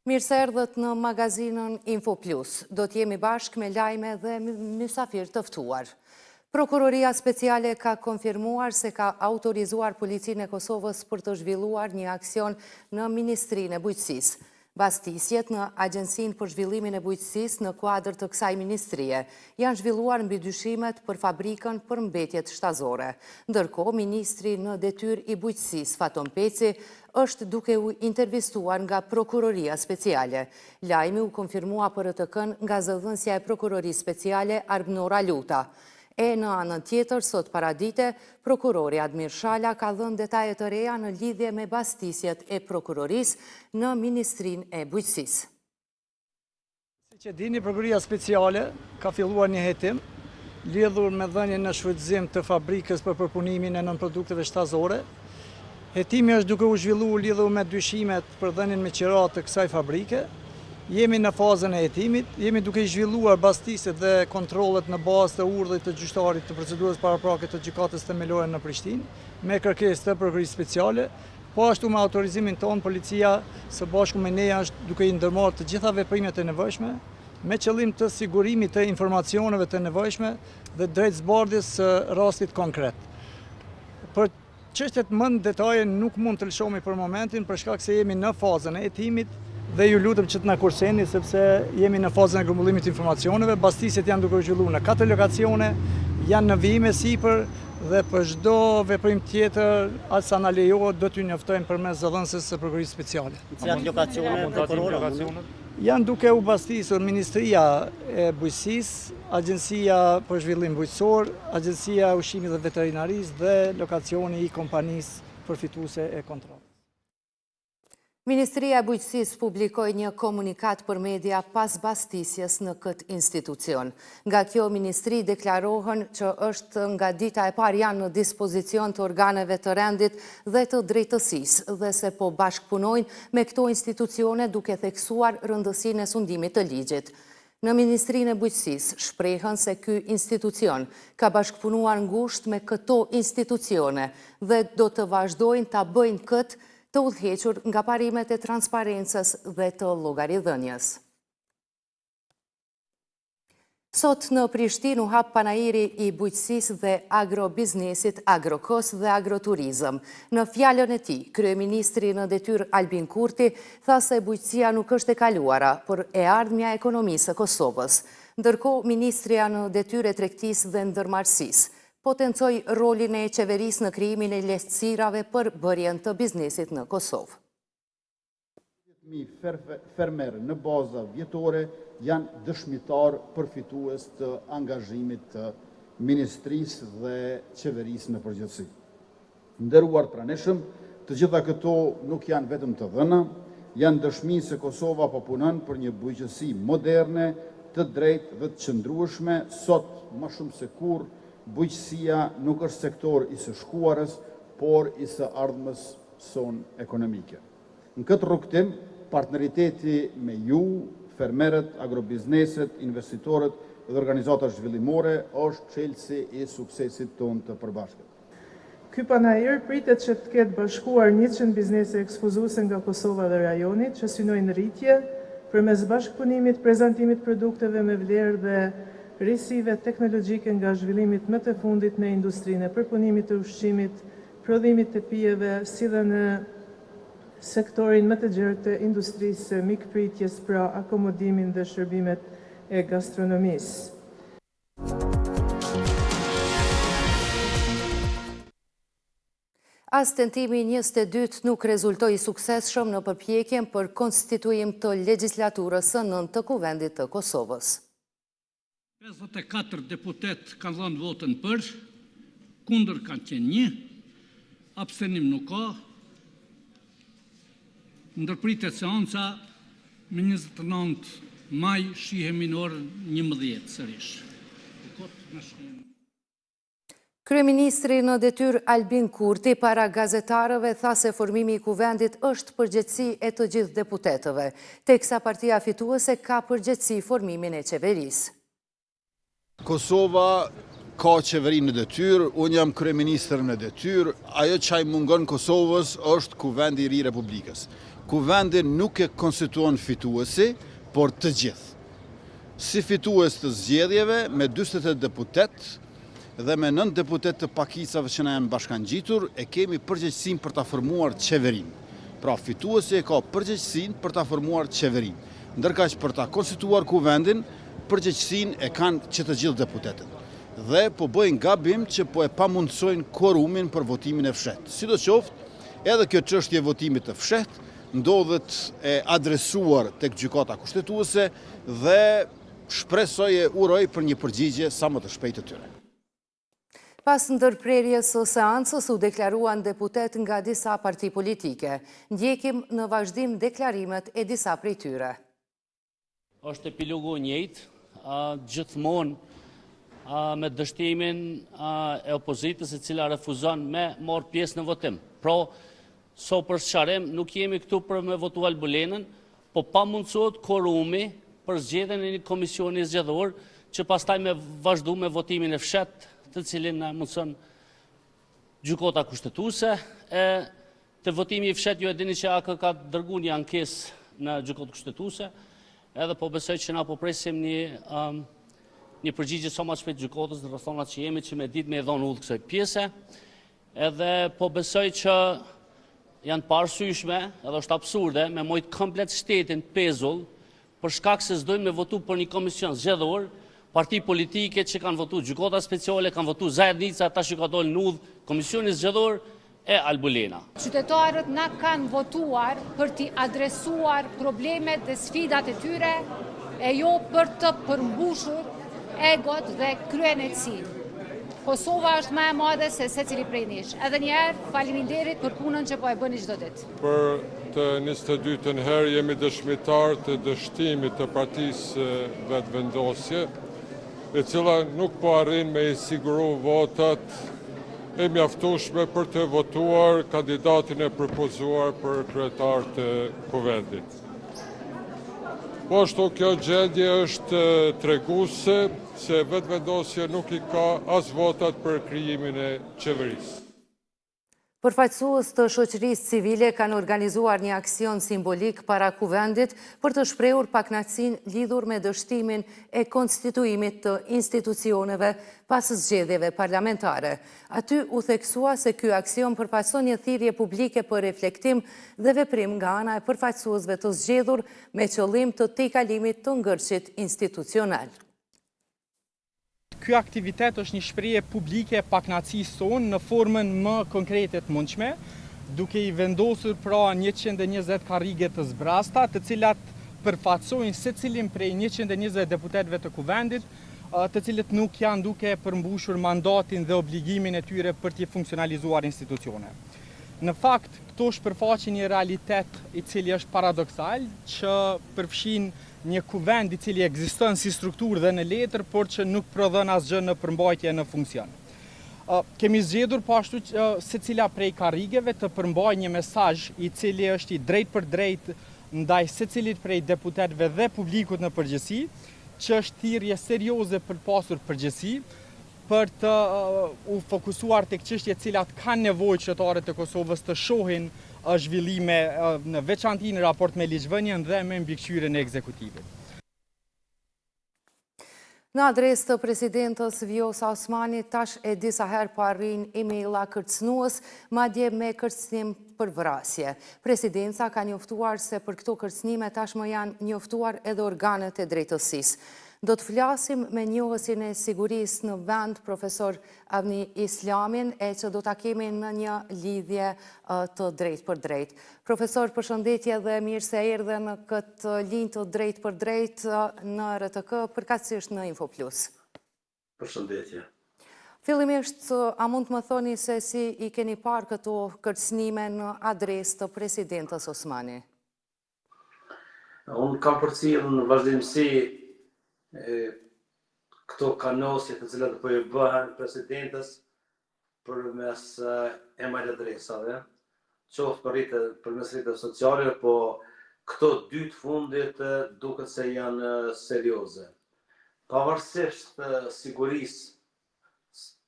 Mirë se erdhët në magazinën Info Plus. Do t'jemi bashk me lajme dhe mysafir tëftuar. Prokuroria Speciale ka konfirmuar se ka autorizuar Policinë e Kosovës për të zhvilluar një aksion në Ministrinë e Bujqësisë. Bastisjet në Agjencinë për Zhvillimin e Bujqësisë në kuadër të kësaj ministrie janë zhvilluar mbi dyshimet për fabrikën për mbetjet shtazore. Ndërkohë, Ministri në detyrë i Bujqësisë, Faton Peci, është duke u intervistuar nga Prokuroria Speciale. Lajmi u konfirmua për RTK-n nga zëdhënësja e Prokurorisë Speciale Arbnora Luta. E në anën tjetër, sot paradite, prokurori Admir Shala ka dhënë detaje të reja në lidhje me bastisjet e prokurorisë në Ministrinë e Bujqësisë. Si që dini, Prokuroria Speciale ka filluar një hetim lidhur me dhënien në shfrytëzim të fabrikës për përpunimin e nënprodukteve shtazore. Hetimi është duke u zhvilluar lidhur me dyshimet për dhënien me qirat të kësaj fabrike. Jemi në fazën e hetimit, jemi duke i zhvilluar bastisjet dhe kontrollet në bazë të urdhrit të gjyqtarit të procedurës paraprake të gjykatës themelore në Prishtinë, me kërkesë të Prokurorisë Speciale. Po ashtu me autorizimin tonë, policia së bashku me ne është duke i ndërmarrë të gjitha veprimet e nevojshme, me qëllim të sigurimit të informacioneve të nevojshme dhe drejt zbardhjes së rastit konkret. Për çështjet më në detaje nuk mund të lëshomi për momentin, për shkak se jemi në fazën e hetimit dhe ju lutem që të na kurseni sepse jemi në fazën e grumbullimit të informacioneve. Bastisjet janë duke u zhvilluar në 4 lokacione, janë në vijim e sipër dhe për çdo veprim tjetër as sa na lejohet do t'ju njoftojmë përmes zëdhënëses së Prokurorisë Speciale. Cilat lokacione prokurorë? Janë duke u bastisur Ministria e Bujqësisë, Agjencia për Zhvillim Bujqësor, Agjencia e Ushqimit dhe Veterinarisë dhe lokacioni i kompanisë përfituese e kontratës. Ministria e Bujqësisë publikoi një komunikat për media pas bastisjes në këtë institucion. Nga kjo ministri deklarohen që është nga dita e parë janë në dispozicion të organeve të rendit dhe të drejtësisë dhe se po bashkëpunojnë me këto institucione duke theksuar rëndësinë e sundimit të ligjit. Në Ministrinë e Bujqësisë shprehën se ky institucion ka bashkëpunuar ngushtë me këto institucione dhe do të vazhdojnë ta bëjnë këtë të udhëhequr nga parimet e transparencës dhe të llogaridhënies. Sot në Prishtinë u hap panairi i bujqësisë dhe agrobiznesit Agrokos dhe Agroturizëm. Në fjalën e tij, kryeministri në detyrë Albin Kurti tha se bujqësia nuk është e kaluara, por e ardhmja e ekonomisë së Kosovës. Ndërkohë, ministria në detyrë e tregtisë dhe ndërmarrësisë potencoi rolin e qeverisë në krijimin e lehtësirave për bërjen të biznesit në Kosovë. Fermerë në baza vjetore janë dëshmitar përfitues të angazhimit të ministrisë dhe qeverisë në përgjithësi. Nderuar pranishëm, të gjitha këto nuk janë vetëm të dhëna, janë dëshmi se Kosova po punon për një bujqësi moderne, të drejtë dhe të qëndrueshme. Sot më shumë se kurrë bujqësia nuk është sektor i së shkuarës, por i së ardhmës sonë ekonomike. Në këtë rrugtim, partneriteti me ju, fermerët, agrobizneset, investitorët dhe organizatat zhvillimore është çelësi i suksesit tonë të përbashkët. Ky panair pritet që të ketë bashkuar 100 biznese ekspozuese nga Kosova dhe rajoni që synojnë rritje përmes bashkëpunimit, prezantimit produkteve me vlerë dhe risive teknologjike nga zhvillimit më të fundit në industrinë e përpunimit të ushqimit, prodhimit të pijeve, si dhe në sektorin më të gjerë të industrisë mikpritjes, pra akomodimin dhe shërbimet e gastronomisë. As tentimi 22 nuk rezultoi suksesshëm në përpjekjen për konstituim të legjislaturës së 9 të Kuvendit të Kosovës. 54 deputet kanë dhënë votën për, kundër kanë qenë 1, abstenim nuk ka. Ndërpritet seanca me 29 maj shihemi në orën 11 sërish. Kryeministri në detyrë Albin Kurti para gazetarëve tha se formimi i kuvendit është përgjegjësi e të gjithë deputetëve, teksa partia fituese ka përgjegjësi formimin e qeverisë. Kosova ka qeverinë në detyrë, unë jam kryeministër në detyrë, ajo që mungon Kosovës është kuvendi i ri Republikës. Kuvendi nuk e konstituon fituesi, por të gjithë. Si fitues të zgjedhjeve me 48 deputet dhe me 9 deputet të pakicave që na janë bashkangjitur, e kemi përgjegjësinë për ta formuar qeverinë. Pra fituesi e ka përgjegjësinë për ta formuar qeverinë. Ndërkaq për ta konstituar kuvendin, përgjegjësinë e kanë që të gjithë deputetët. Dhe po bëjnë gabim që po e pamundsojnë kworumin për votimin e fshehtë. Sidoqoftë, edhe kjo çështje e votimit të fshehtë ndodhet e adresuar tek gjykata kushtetuese dhe shpresoj e uroj për një përgjigje sa më të shpejtë të tyre. Pas ndërprerjes së seancës u deklaruan deputet nga disa parti politike. Ndjekim në vazhdim deklarimet e disa prej tyre. Është epilogu njëjtë, gjithmonë me dështimin e opozitës e cila refuzon me marrë pjesë në votim. Pra, so për sqarim, nuk jemi këtu për me votu Albulenën, po pa mundësot kworumi për zgjedhjen e një komisioni zgjedhor që pastaj me vazhdu me votimin e fshehtë, të cilin na mundson gjykata kushtetuese. Të votimi i fshehtë ju e dini që AK ka dërguar një ankesë në gjykatën kushtetuese, edhe po besoj që na po presim një përgjigje sa më shpejt gjykatës në rrethonat që jemi që me ditë me dhënë udhë kësaj pjese, edhe po besoj që janë parësyeshme, edhe është absurde, me mojt komplet shtetin pezull, për shkak se s'dojnë me votu për një komision zgjedhor, parti politike që kanë votu gjykata speciale, kanë votu zajednica, ata që ka dolë në udhë komisioni zgjedhor e Albulena. Qytetarët na kanë votuar për t'i adresuar problemet dhe sfidat e tyre, e jo për të përmbushur egot dhe kryenetësinë. Kosova është më e madhe se secili prej nesh. Edhe një herë faleminderit për punën që po e bëni çdo ditë. Për të 22-ën herë jemi dëshmitar të dështimit të partisë Vetëvendosje, e cila nuk po arrin me i siguru votat e mjaftueshme për të votuar kandidatin e propozuar për kryetar të kuvendit. Po ashtu kjo gjendje është treguese se Vetëvendosja nuk i ka as votat për krijimin e qeverisë. Përfaqësues të shoqërisë civile kanë organizuar një aksion simbolik para kuvendit për të shprehur pakënaqësinë lidhur me dështimin e konstituimit të institucioneve pas zgjedhjeve parlamentare. Aty u theksua se ky aksion përfaqëson një thirrje publike për reflektim dhe veprim nga ana e përfaqësuesve të zgjedhur me qëllim të tejkalimit të ngërçit institucional. Ky aktivitet është një shprehje publike e pakënaqësisë tonë në formën më konkrete të mundshme, duke i vendosur pra 120 karrige të zbrasta, të cilat përfaqësojnë secilin prej 120 deputetëve të kuvendit, të cilët nuk janë duke përmbushur mandatin dhe obligimin e tyre për të funksionalizuar institucione. Në fakt, këto shpërfaqin një realitet i cili është paradoksal, që përfshin një kuvend i cili ekziston si strukturë dhe në letër, por që nuk prodhon asgjë në përmbajtje në funksion. Kemi zgjedhur po ashtu secila prej karrigeve të përmbajë një mesazh i cili është i drejtë për drejtë ndaj secilit prej deputetëve dhe publikut në përgjithësi, që është thirrje serioze për pasur përgjegjësi, për të u fokusuar tek çështjet cilat kanë nevojë qytetarët e Kosovës të shohin zhvillime në veçanti në raport me ligjvënien dhe me mbikëqyrjen e ekzekutivit. Në adresë të presidentës Vjosa Osmani, tash e disa herë po arrin emaila kërcënues, madje me kërcënim për vrasje. Presidenca ka njoftuar se për këto kërcënime tashmë janë njoftuar edhe organet e drejtësisë. Do të flasim me njohësin e sigurisë në vend, profesor Avni Islamin, e që do të kemi në një lidhje të drejt për drejt. Profesor, përshëndetje dhe mirë se erdhe në këtë linjë të drejt për drejt në RTK, përkatësisht në InfoPlus. Përshëndetje. Fillimisht, a mund të më thoni se si i keni parë këto kërcënime në adresë të presidentës Osmani? Unë kam përcjellur në vazhdimsi këto kanosje të cilat po i bëhen presidentës përmes emajt adresave, qoftë përmes rrjeteve sociale, po këto dy të fundit duket se janë serioze. Pavarësisht sigurisë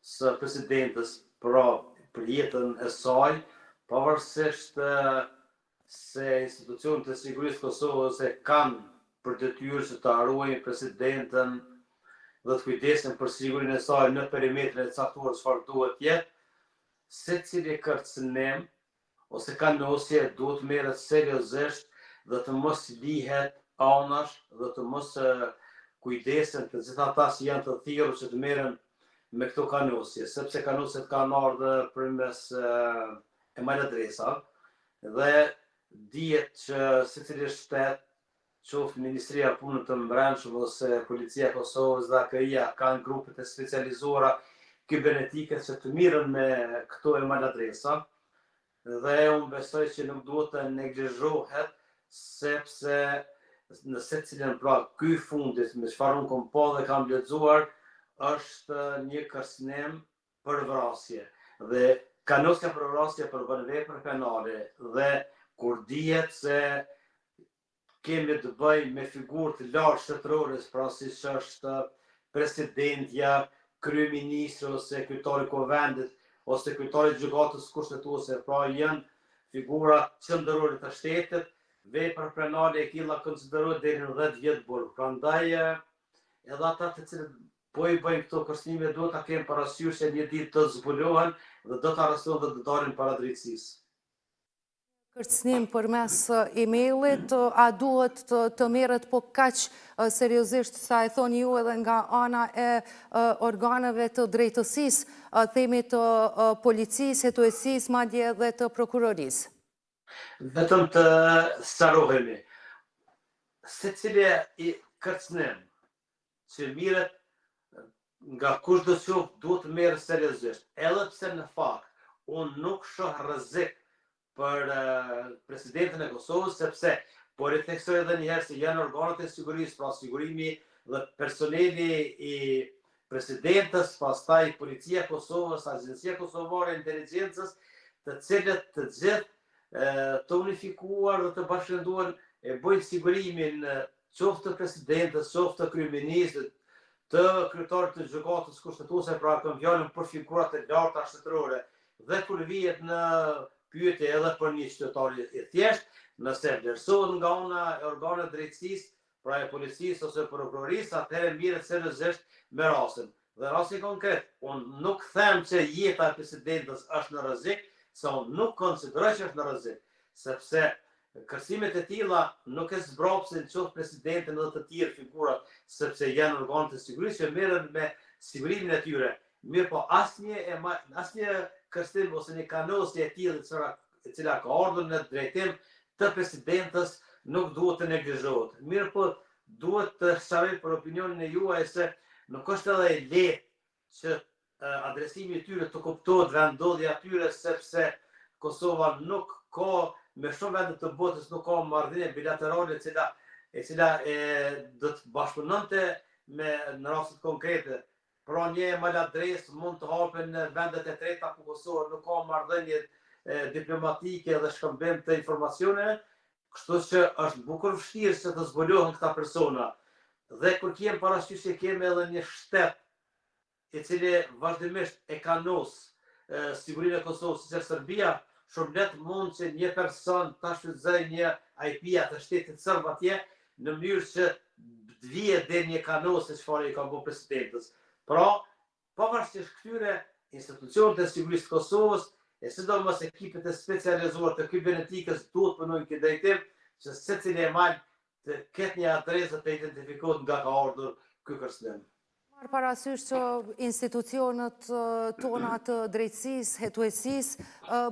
së presidentës për jetën e saj, pavarësisht se institucionet e sigurisë Kosovës e kanë për detyrë që të ruajnë presidentën dhe të kujdesin për sigurinë e saj në perimetrin e caktuar çfarë duhet jetë, secili kërcënim ose kanosje duhet merret seriozisht dhe të mos lihet anash dhe të mos kujdesen të gjitha ata që janë të thirrur që të merren me këto kanosje, sepse kanosjet kanë ardhur përmes email adresa dhe dihet që secili shtet, qoftë Ministria e Punës të Brendshme ose Policia e Kosovës dhe AKI-ja kanë grupet e specializuara kibernetike që të mirën me këto email adresa dhe unë besoj që nuk duhet të neglizhohet sepse në secilin pra ky fundit me çfarë unë kam pa dhe kam lexuar është një kërcënim për vrasje dhe kanosja për vrasje përbën vepër penale dhe kur dihet se kemi të bëjmë me figurë të lartë shtetërore, pra si që është presidentja, kryeministri ose kryetari i Kuvendit ose kryetari i gjykatës kushtetuese, pra janë figura qendrore të shtetit, vepra penale e killa konsiderohet deri në 10 vjet burg. Prandaj edhe ata të cilët po i bëjnë këto kërcënime duhet ta kenë parasysh se një ditë të zbulohen dhe do të arrestohen dhe të dalin para drejtësisë. Kërcënim përmes emailit, a duhet të merret po kaq seriozisht sa e thoni ju edhe nga ana e organeve të drejtësisë, themi të policisë, hetuesisë, madje edhe të prokurorisë? Vetëm të sqarohemi. Secili i kërcënim që mirret nga kushdo qoftë duhet të merret seriozisht, edhe pse në fakt unë nuk shoh rrezik për presidentën e Kosovës, sepse po ritheksoj edhe njëherë se janë organet e sigurisë, pra sigurimi dhe personeli i presidentës, pastaj Policia e Kosovës, Agjencia Kosovare e Inteligjencës, të cilët të gjithë të unifikuar dhe të bashkënduar e bëjnë sigurimin qoftë të presidentës, qoftë të kryeministrit, të kryetarit të gjykatës kushtetuese, pra kam fjalën për figurat e larta shtetërore, dhe kur vihet në pyetje edhe për një qytetar i thjesht, nëse vlerësohet nga ana e organeve drejtësisë, pra e policisë ose prokurorisë, atëherë mirret seriozisht me rastin. Dhe rasti konkret, unë nuk them që jeta e presidentës është në rrezik, se unë nuk konsideroj që është në rrezik, sepse kërcimet e tilla nuk e zbrapsin qoftë presidentin edhe të tjerë figurat, sepse janë organet e sigurisë që merren me sigurimin e tyre. Mirë po asnjë kërcënim ose një kanosje e tillë e cila ka ardhur në drejtim të presidentës nuk duhet të neglizhohet. Mirë po duhet të sqaroj për opinionin e juaj se nuk është edhe e lehtë që adresimi i tyre të kuptohet vendodhja e tyre, sepse Kosova nuk ka, me shumë vende të botës nuk ka marrëdhënie bilaterale e cila do të bashkëpunonte në raste konkrete. Pra një email adresë mund të hapen në vendet e treta ku Kosova nuk ka marrëdhënie diplomatike dhe shkëmbim të informacioneve, kështu që është bukur vështirë që të zbulohen këta persona. Dhe kur kemi parasysh se kemi edhe një shtet i cili vazhdimisht e kanos sigurinë e Kosovës, siç është Serbia, shumë let mund që një person ta shfrytëzojë një IP të shtetit serb atje në mënyrë që të vihet deri një kanosje çfarë i ka bërë presidentës. Pra, pavarësisht këtyre institucionet e sigurisë të Kosovës, e sidomos ekipet e specializuar të kibernetikës duhet punojnë këtë drejtim që secili email të ketë një adresë të identifikohet nga ka ardhur ky kërcënim. Marë parasysh që institucionet tona të drejtësisë, hetuesisë,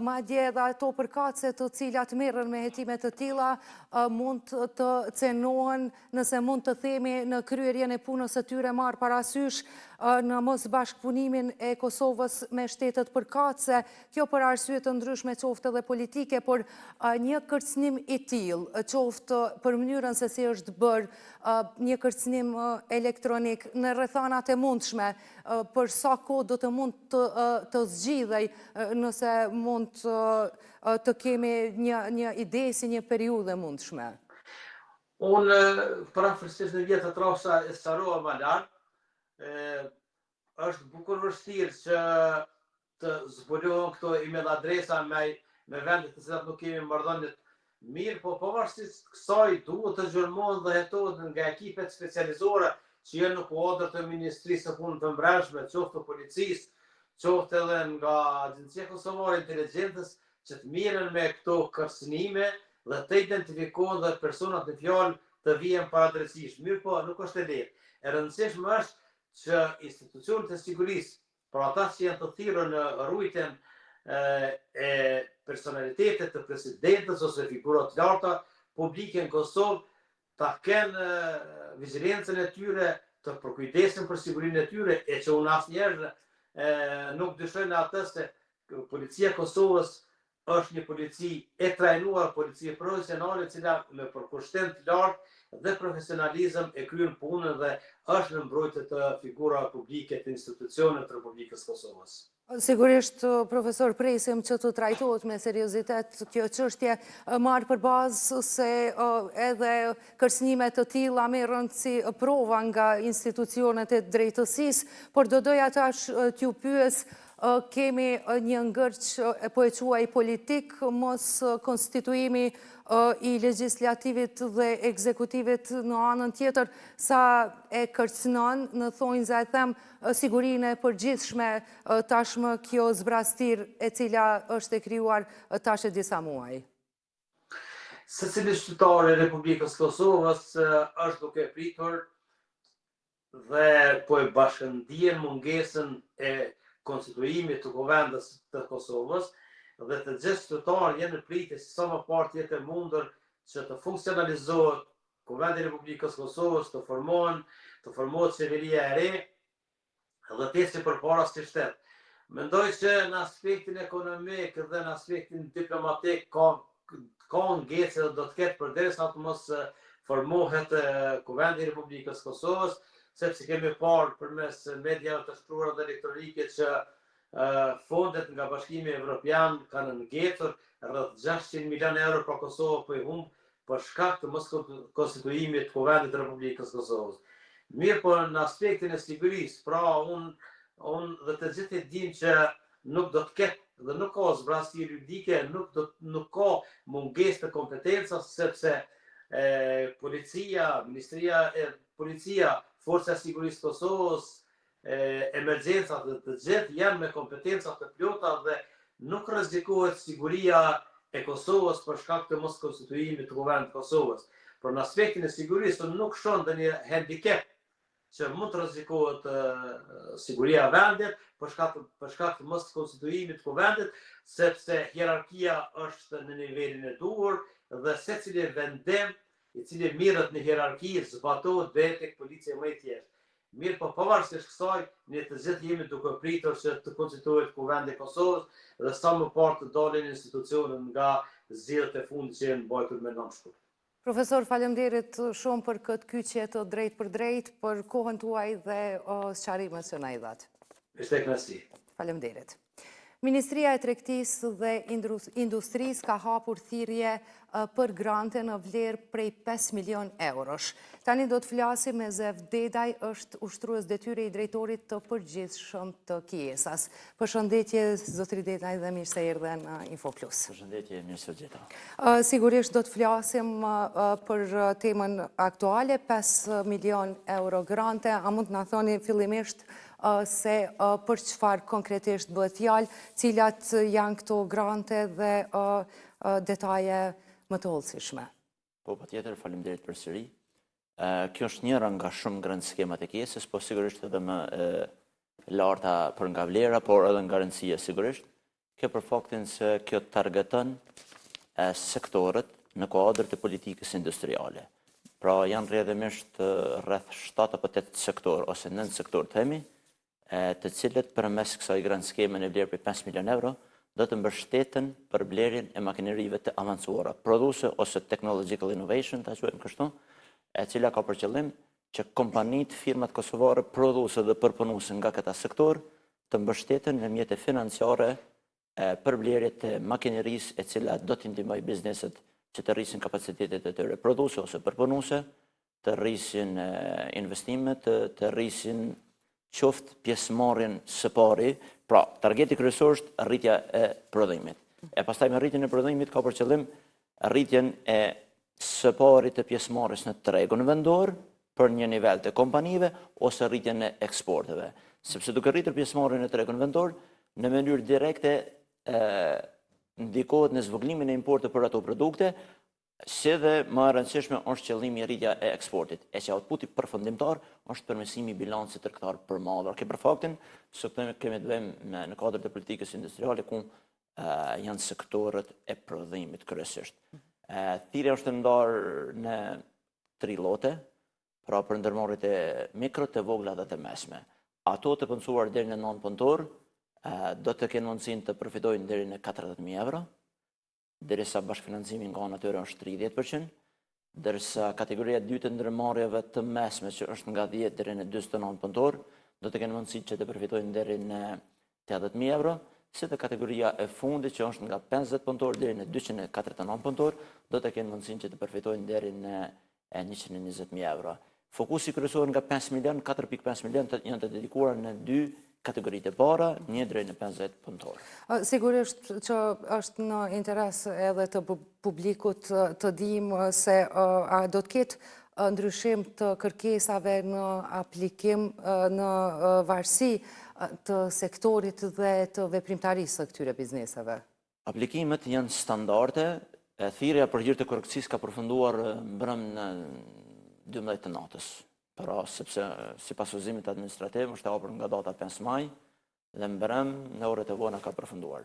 madje edhe ato përkatëse të cilat merren me hetime të tilla mund të cenohen nëse mund të themi në kryerjen e punës së tyre, marë parasysh në mos bashkëpunimin e Kosovës me shtetet përkatëse, kjo për arsye të ndryshme qoftë edhe politike, por një kërcënim i tillë, qoftë për mënyrën se si është bërë një kërcënim elektronik në rrethanat e mundshme, për sa kohë do të mund të zgjidhej nëse mund të kemi një ide si një periudhë mundshme. Unë parafërsisht në vjetë të trasha e sqarova më larg, është bukur vështirë që të zbulohen këto email adresa me vendet të cilat nuk kemi marrëdhëniet mirë, po pavarësisht kësaj duhet të zhurmohen dhe hetohet nga ekipet specializore që janë në kuadër të Ministrisë së Punëve të Brendshme, qoftë të policisë, qoftë edhe nga Agjencia Kosovare e Inteligjencës, që të mirën me këto kërcënime dhe të identifikohen dhe personat në fjalë të vijen paradrejtisht. Mirë po, nuk është e lehtë. E rëndësishme është që institucionet e sigurisë, për ata që janë të thirrur në rrugën e personalitetit të presidentës ose figura të larta publike në Kosovë, ta kenë vigjilencën e tyre, të përkujdesen për sigurinë e tyre, e që unë asnjëherë nuk dyshoj në atë se policia e Kosovës është një polici e trajnuar, polici profesionale, e cila me përkushtim të lartë dhe profesionalizëm e kryen punën dhe është në mbrojtje të figura publike të institucioneve të Republikës Kosovës. Sigurisht, profesor, presim që të trajtohet me seriozitet kjo çështje, marrë për bazë se edhe kërcënimet të tilla merren si prova nga institucionet e drejtësisë, por do doja tash t'ju pyes, kemi një ngërç po e quaj politik, mos konstituimi i legjislativit dhe ekzekutivit në anën tjetër, sa e kërcënon në thonjza e them sigurinë e përgjithshme tashmë kjo zbrastir e cila është e krijuar tash e disa muaj. Secili qytetar i Republikës Kosovës është duke pritur dhe po e bashkëndjen mungesën e konstituimit të kuvendit të Kosovës dhe të gjithë qytetarët janë në pritje si sa më parë të jetë mundur që të funksionalizohet Kuvendi i Republikës Kosovës, të formohet qeveria e re dhe të ecë përpara si shtet. Mendoj që në aspektin ekonomik dhe në aspektin diplomatik ka ngecë dhe do të ketë përderisa të mos formohet Kuvendi i Republikës Kosovës, sepse kemi parë përmes mediave të shkruara dhe elektronike që fondet nga Bashkimi Evropian kanë ngecur rreth 600 milion euro për Kosovë po i humb për shkak të mos konstituimit të Kuvendit të Republikës Kosovës. Mirë po në aspektin e sigurisë, pra unë dhe të gjithë dim që nuk do të ketë dhe nuk ka zbrasje juridike, nuk ka mungesë të kompetencës, sepse policia, Forca e Sigurisë Kosovës, emergjencat dhe të gjithë janë me kompetenca të plota dhe nuk rrezikohet siguria e Kosovës për shkak të mos konstituimit të Kuvendit të Kosovës. Por në aspektin e sigurisë nuk shoh ndonjë handicap që mund të rrezikohet siguria e vendit për shkak të mos konstituimit të Kuvendit, sepse hierarkia është në nivelin e duhur dhe secili vendim i cili mirët në hierarki zbatohet dhe tek policia më e thjeshtë. Mirë po pavarësisht kësaj, ne të gjithë jemi duke pritur që të konstituohet Kuvendi i Kosovës dhe sa më parë të dalin institucionet nga zgjedhjet e fundit që janë mbajtur me nënshkurt. Profesor, faleminderit shumë për këtë kyçje të drejtë për drejtë, për kohën tuaj dhe sqarimet që na i dhat. Ishte kënaqësi. Faleminderit. Ministria e Tregtisë dhe Industrisë ka hapur thirrje për grante në vlerë prej 5 milion eurosh. Tani do të flasim me Zev Dedaj, është ushtrues detyre i drejtorit të përgjithshëm të Kiesas. Përshëndetje, zotëri Dedaj, dhe mirë se erdhe në Info Plus. Përshëndetje, mirë se gjeta. Sigurisht do të flasim për temën aktuale, 5 milion euro grante. A mund të na thoni fillimisht se për çfarë konkretisht bëhet fjalë, cilat janë këto grante dhe detaje më të hollësishme? Po, patjetër, faleminderit përsëri. Kjo është njëra nga shumë grëndë skemat e Kiesës, po sigurisht edhe më larta për nga vlera, por edhe nga rëndësia sigurisht. Kjo për faktin se kjo targeton sektorët në kuadër të politikës industriale. Pra janë rrjedhimisht rreth 7 apo 8 sektor ose 9 sektor themi, të cilët përmes kësaj grëndë skeme në vlerë për 5 milion euro do të mbështeten për blerjen e makinerive të avancuara, prodhuese ose technological innovation, ta quajmë kështu, e cila ka për qëllim që kompanitë, firmat kosovare prodhuese dhe përpunuese nga këta sektor të mbështeten në mjete financiare për blerje të makinerisë e cila do të ndihmojë bizneset që të rrisin kapacitetet e tyre prodhuese ose përpunuese, të rrisin investimet, të rrisin qoftë pjesëmarrjen së pari, pra targeti kryesor është rritja e prodhimit. E pastaj me rritjen e prodhimit ka për qëllim rritjen e së pari të pjesëmarrjes në tregun vendor për një nivel të kompanive ose rritjen e eksporteve. Sepse duke rritur pjesëmarrjen e tregun vendor, në mënyrë direkte ndikohet në zvogëlimin e importit për ato produkte, si dhe më e rëndësishme është qëllimi i rritja e eksportit, e që outputi përfundimtar është përmirësimi i bilancit tregtar përmalur. Për faktin se kemi të bëjmë në kuadër të politikës industriale ku janë sektorët e prodhimit kryesisht. Thirrja është ndarë në 3 lote, pra për ndërmarrjet e mikro, të vogla dhe të mesme. Ato të punësuar deri në 9 punëtor do të kenë mundësinë të përfitojnë deri në 40.000 euro, derisa bashkëfinancimi nga ana tyre është 30%, ndërsa kategoria e dytë e ndërmarrjeve të mesme që është nga 10 deri në 49 punëtor, do të kenë mundësi që të përfitojnë deri në 80.000 euro, si dhe kategoria e fundit që është nga 50 punëtor deri në 249 punëtor, do të kenë mundësinë që të përfitojnë deri në 120.000 euro. Fokusi kryesor nga 5 milion, 4.5 milion janë të dedikuar në 2 kategoritë e para, 1 deri në 50 punëtor. Sigurisht që është në interes edhe të publikut të dimë se a do të ketë ndryshim të kërkesave në aplikim në varësi të sektorit dhe të veprimtarisë të këtyre bizneseve. Aplikimet janë standarde, thirrja për hir të korrekcisë ka përfunduar mbrëm në 12 të natës. Pra, sepse si pas udhëzimit administrativ është hapur nga data 5 maj dhe mbrëm në orët e vona ka përfunduar.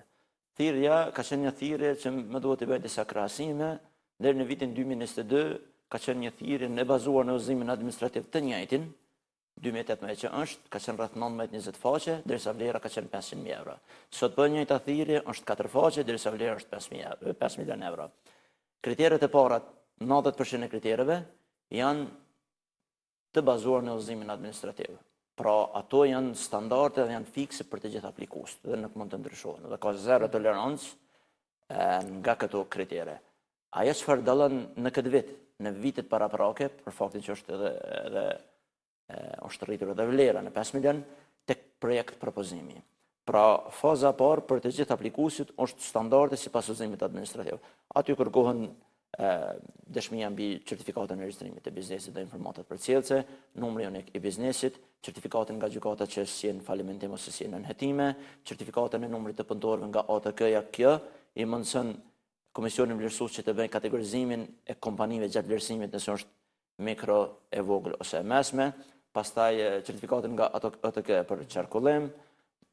Thirrja ka qenë një thirrje që më duhet të bëj disa krahasime. Deri në vitin 2022 ka qenë një thirrje e bazuar në udhëzimin administrativ të njëjtin, 2018 që është, ka qenë rreth 19-20 faqe, derisa vlera ka qenë 500.000 euro. Sot për njëjta thirrje është 4 faqe, derisa vlera është 5 milion euro. Kriteret e para, 90% e kritereve janë të bazuar në udhëzimin administrativ. Pra, ato janë standarde dhe janë fikse për të gjithë aplikuesit dhe nuk mund të ndryshojnë. Dhe ka zero tolerancë nga këto kritere. Ajo çfarë dallon në këtë vit, në vitet paraprake, për faktin që është edhe është rritur edhe vlera në 5 milion, tek projekt propozimi. Pra, faza e parë për të gjithë aplikuesit është standarde sipas udhëzimit administrativ. Aty kërkohen dëshmia mbi certifikatën e regjistrimit të biznesit dhe informatat përcjellëse, numri unik i biznesit, certifikatën nga gjykata që sjellin falimentim ose sjellin nënhetime, certifikatën e numrit të punëtorëve nga ATK-ja. Kjo i mundson Komisionin vlerësues që të bëjë kategorizimin e kompanive gjatë vlerësimit nëse është mikro, e vogël ose e mesme, pastaj certifikatën nga ATK për qarkullim,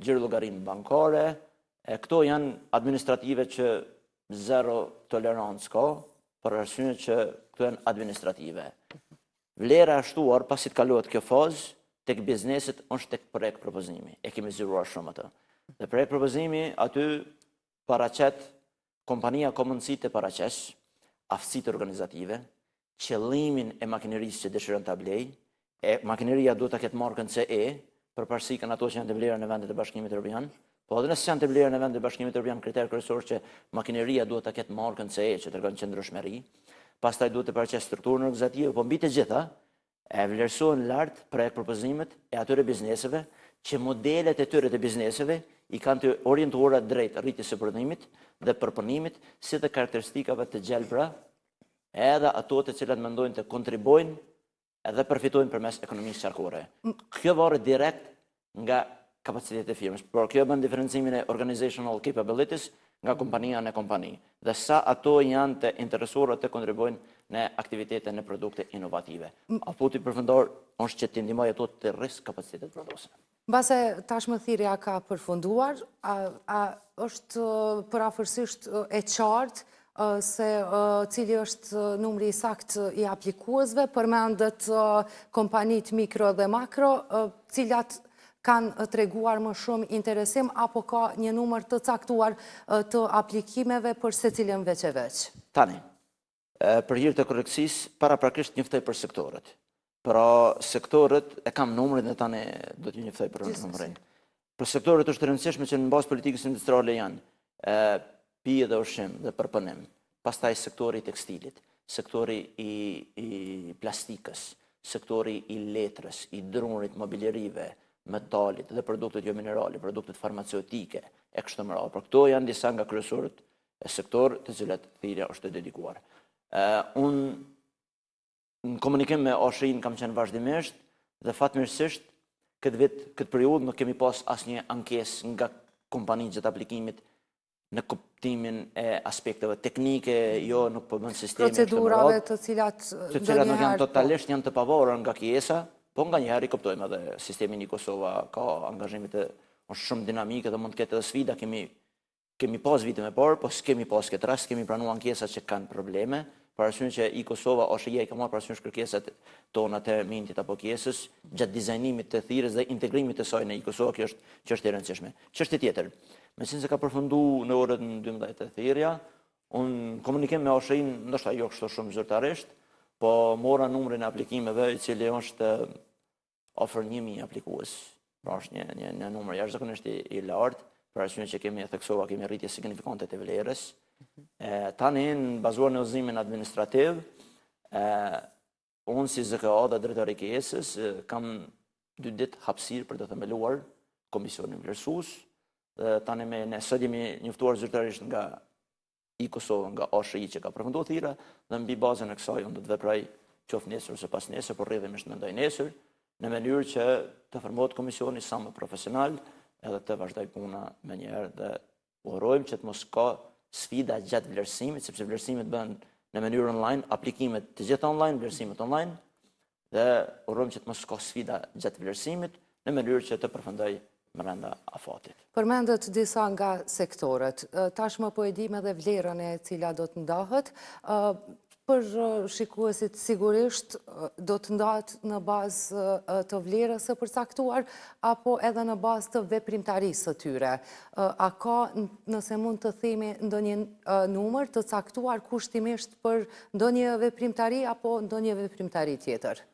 gjirologarinë bankare. Këto janë administrative që zero tolerancë ka, për arsye që këto janë administrative. Vlera e shtuar pasi të kalohet kjo fazë tek biznesit është tek projekt propozimi. E kemi zgjuar shumë atë. Dhe projekt propozimi aty paraqet kompania ka mundësi të paraqes aftësitë organizative, qëllimin e makinerisë që dëshiron ta blejë, makineria duhet ta ketë markën CE, përparësi kanë ato që janë të vlera në vendet e Bashkimit Evropian. Po edhe nëse janë të vlera në vendet e Bashkimit Evropian, kriter kryesor që makineria duhet ta ketë markën CE që tregon qëndrueshmëri, pastaj duhet të paraqes strukturën organizative, po mbi të gjitha e vlerësohen lart projekt propozimet e atyre bizneseve që modelet e tyre të bizneseve i kanë të orientuara drejt rritjes së prodhimit dhe përpunimit, si dhe karakteristikave të gjelbra, edhe ato të cilat mendojnë të kontribojnë edhe përfitojnë përmes ekonomisë qarkore. Kjo varet direkt nga kapacitetet e firmës, por kjo bën diferencimin e organizational capabilities nga kompania në kompani, dhe sa ato janë të interesuara të kontribojnë në aktivitete në produkte inovative. Outputi përfundor është që të ndihmojë ato të rrisë kapacitetet prodhuese. Mbase tashmë thirrja ka përfunduar, a është përafërsisht e qartë se cili është numri i saktë i aplikuesve, përmendet kompanit mikro dhe makro, cilat kanë treguar më shumë interesim, apo ka një numër të caktuar të aplikimeve për secilin veç e veç? Tani, për hir të korrekcisë, paraprakisht njoftoj për sektorët. Pra sektorët e kam numrin dhe tani do t'ju njoftoj për numrin. Për sektorët është rëndësishme që në bazë politikës industriale janë pije dhe ushqim dhe përpunim, pastaj sektori i tekstilit, sektori i plastikës, sektori i letrës, i drurit, mobilierive, metalit dhe produktet jo minerale, produktet farmaceutike, e kështu me radhë. Por këto janë disa nga kryesorët e sektorit të cilat thirrja është e dedikuar. Unë në komunikim me OSHI-n kam qenë vazhdimisht dhe fatmirësisht këtë periudhë nuk kemi pas asnjë ankesë nga kompanitë gjatë aplikimit në kuptimin e aspekteve teknike, jo nuk po bën sistemi. Procedurave të cilat nuk janë totalisht janë të pavarura nga krijesa, po nganjëherë i kuptojmë edhe sistemi i Kosova ka angazhime është shumë dinamike dhe mund të ketë edhe sfida. Kemi pas vite me parë, po s'kemi pas këtë rast, kemi pranuar ankesa që kanë probleme. Parasysh që i Kosova ose i ka marrë parasysh kërkesat tona të mintit apo pjesës gjatë dizajnimit të thirrjes dhe integrimit të saj në i Kosova, kjo është çështje e rëndësishme. Çështje tjetër, meqense ka përfunduar në orën 12 të thirrja, unë komunikim me OSHI-n, ndoshta jo kështu shumë zyrtarisht, po mora numrin e aplikimeve i cili është afër 1000 aplikues. Pra është një numër jashtëzakonisht i lartë, parasysh që kemi theksova, kemi rritje signifikante të vlerës. Tani në bazuar në udhëzimin administrativ, unë si ZKA dhe drejtori i KS-s kam 2 ditë hapësirë për të themeluar komisionin vlerësues. Tani ne sot jemi njoftuar zyrtarisht nga i Kosovë, nga OSHI që ka përfunduar thirrja dhe mbi bazën e kësaj unë do të veproj qoftë nesër ose pas nesër, por rrjedhimisht mendoj nesër, në mënyrë që të formohet komisioni sa më profesional edhe të vazhdoj puna me njëherë dhe urojmë që të mos ka sfida gjatë vlerësimit, sepse vlerësimet bëhen në mënyrë online, aplikimet të gjitha online, vlerësimet online, dhe urojmë që të mos ka sfida gjatë vlerësimit në mënyrë që të përfundoj brenda afatit. Përmendet disa nga sektorët, tashmë po e dim edhe vlerën e cila do të ndahet, për shikuesit sigurisht do të ndahet në bazë të vlerës së përcaktuar apo edhe në bazë të veprimtarisë së tyre. A ka, nëse mund të themi, ndonjë numër të caktuar kushtimisht për ndonjë veprimtari apo ndonjë veprimtari tjetër?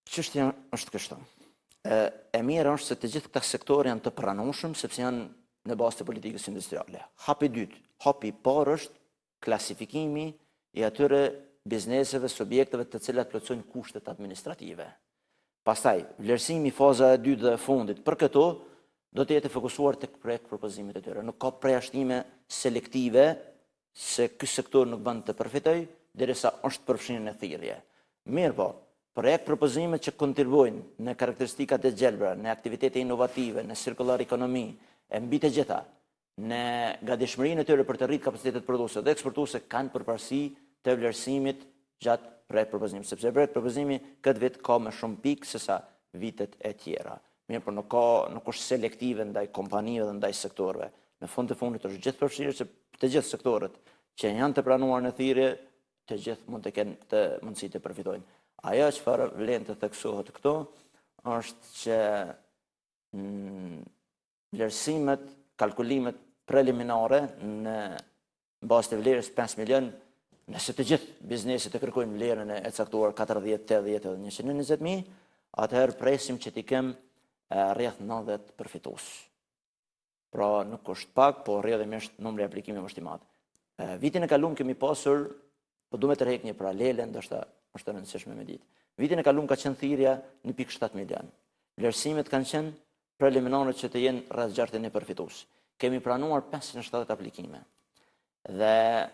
Çështja është kështu. E mirë është se të gjithë këta sektorë janë të pranueshëm sepse janë në bazë të politikës industriale. Hapi dytë, hapi parë është klasifikimi i atyre bizneseve, subjekteve të cilat plotësojnë kushtet administrative. Pastaj, vlerësimi faza e 2 dhe e fundit për këto do të jetë fokusuar tek projekt propozimit e tyre. Nuk ka përjashtime selektive se ky sektor nuk bën të përfitojë derisa është përfshirë në thirrje. Mirë po, projekt propozimet që kontribuojnë në karakteristikat e gjelbra, në aktivitete inovative, në circular ekonomi, e mbi të gjitha, në gatishmërinë e tyre për të rritur kapacitetet prodhuese dhe eksportuese kanë përparësi të vlerësimit gjatë projekt propozimit, sepse projekt propozimi këtë vit ka më shumë pikë sesa vitet e tjera. Mirë, por nuk është selektive ndaj kompanive dhe ndaj sektorëve. Në fund të fundit është gjithë përfshirë se të gjithë sektorët që janë të pranuar në thirrje, të gjithë mund të kenë të mundësi të përfitojnë. Ajo çfarë vlen të theksohet këto është që vlerësimet, kalkulimet preliminare në bazë të vlerës 5 milion, nëse të gjithë bizneset e kërkojnë vlerën e caktuar 40, 80 dhe 120.000, atëherë presim që t'i kem rreth 90 përfitues. Pra nuk është pak, po rrjedhimisht numri i aplikimeve është i madh. Vitin e kaluar kemi pasur, po duhet të rrek një paralele, ndoshta është e rëndësishme me ditë. Vitin e kaluar ka qenë thirrja 1.7 milion. Vlerësimet kanë qenë preliminare që të jenë rreth 60 përfitues. Kemi pranuar 570 aplikime. Dhe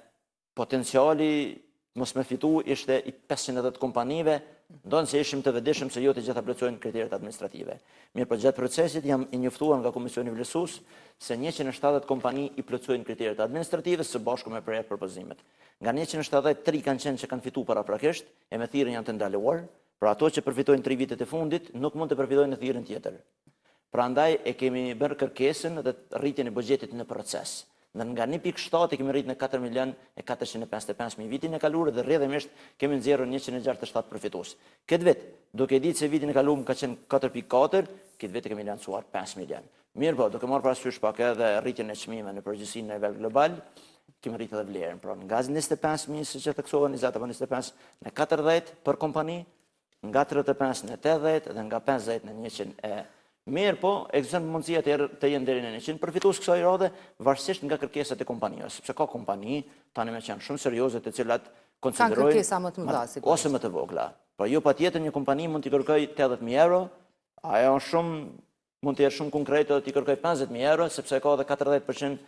potenciali mos me fitu ishte i 510 kompanive, ndonë se ishim të vëdishëm se jo të gjitha plotësojnë kriteret administrative. Mirë, për gjatë procesit jam i njoftuar nga Komisioni Vlerësues se 170 kompani i plotësojnë kriteret administrative së bashku me projekt propozimet. Nga 173 kanë qenë që kanë fitu paraprakisht, e me thirrjen janë të ndaluar, pra ato që përfitojnë 3 vitet e fundit nuk mund të përfitojnë në thirrjen tjetër. Prandaj e kemi bërë kërkesën dhe rritjen e buxhetit në proces. Dhe nga 1.7 kemi rritë në 4.455.000 vitin e kaluar dhe rrjedhimisht kemi nxjerrur 167 përfitues. Këtë vit, duke ditë se vitin e kaluar ka qenë 4.4, këtë vit kemi lancuar 5 milion. Mirë po, duke marrë parasysh pak edhe rritjen e çmimeve në përgjithësi në nivel global, kemi rritë edhe vlerën. Pra nga 25.000 siç e theksuan 20 apo 25 në 40 për kompani, nga 35 në 80 dhe nga 50 në 100. Mirë po, ekziston mundësia të jenë deri në 100 përfitues kësaj radhe, varësisht nga kërkesat e kompanive, sepse ka kompani tani më që janë shumë serioze të cilat konsiderojnë kërkesa më të mëdha ose më të vogla. Por jo patjetër një kompani mund t'i kërkojë 80.000 euro, ajo mund të jetë shumë konkrete dhe t'i kërkoj 50.000 euro, sepse ka dhe 40%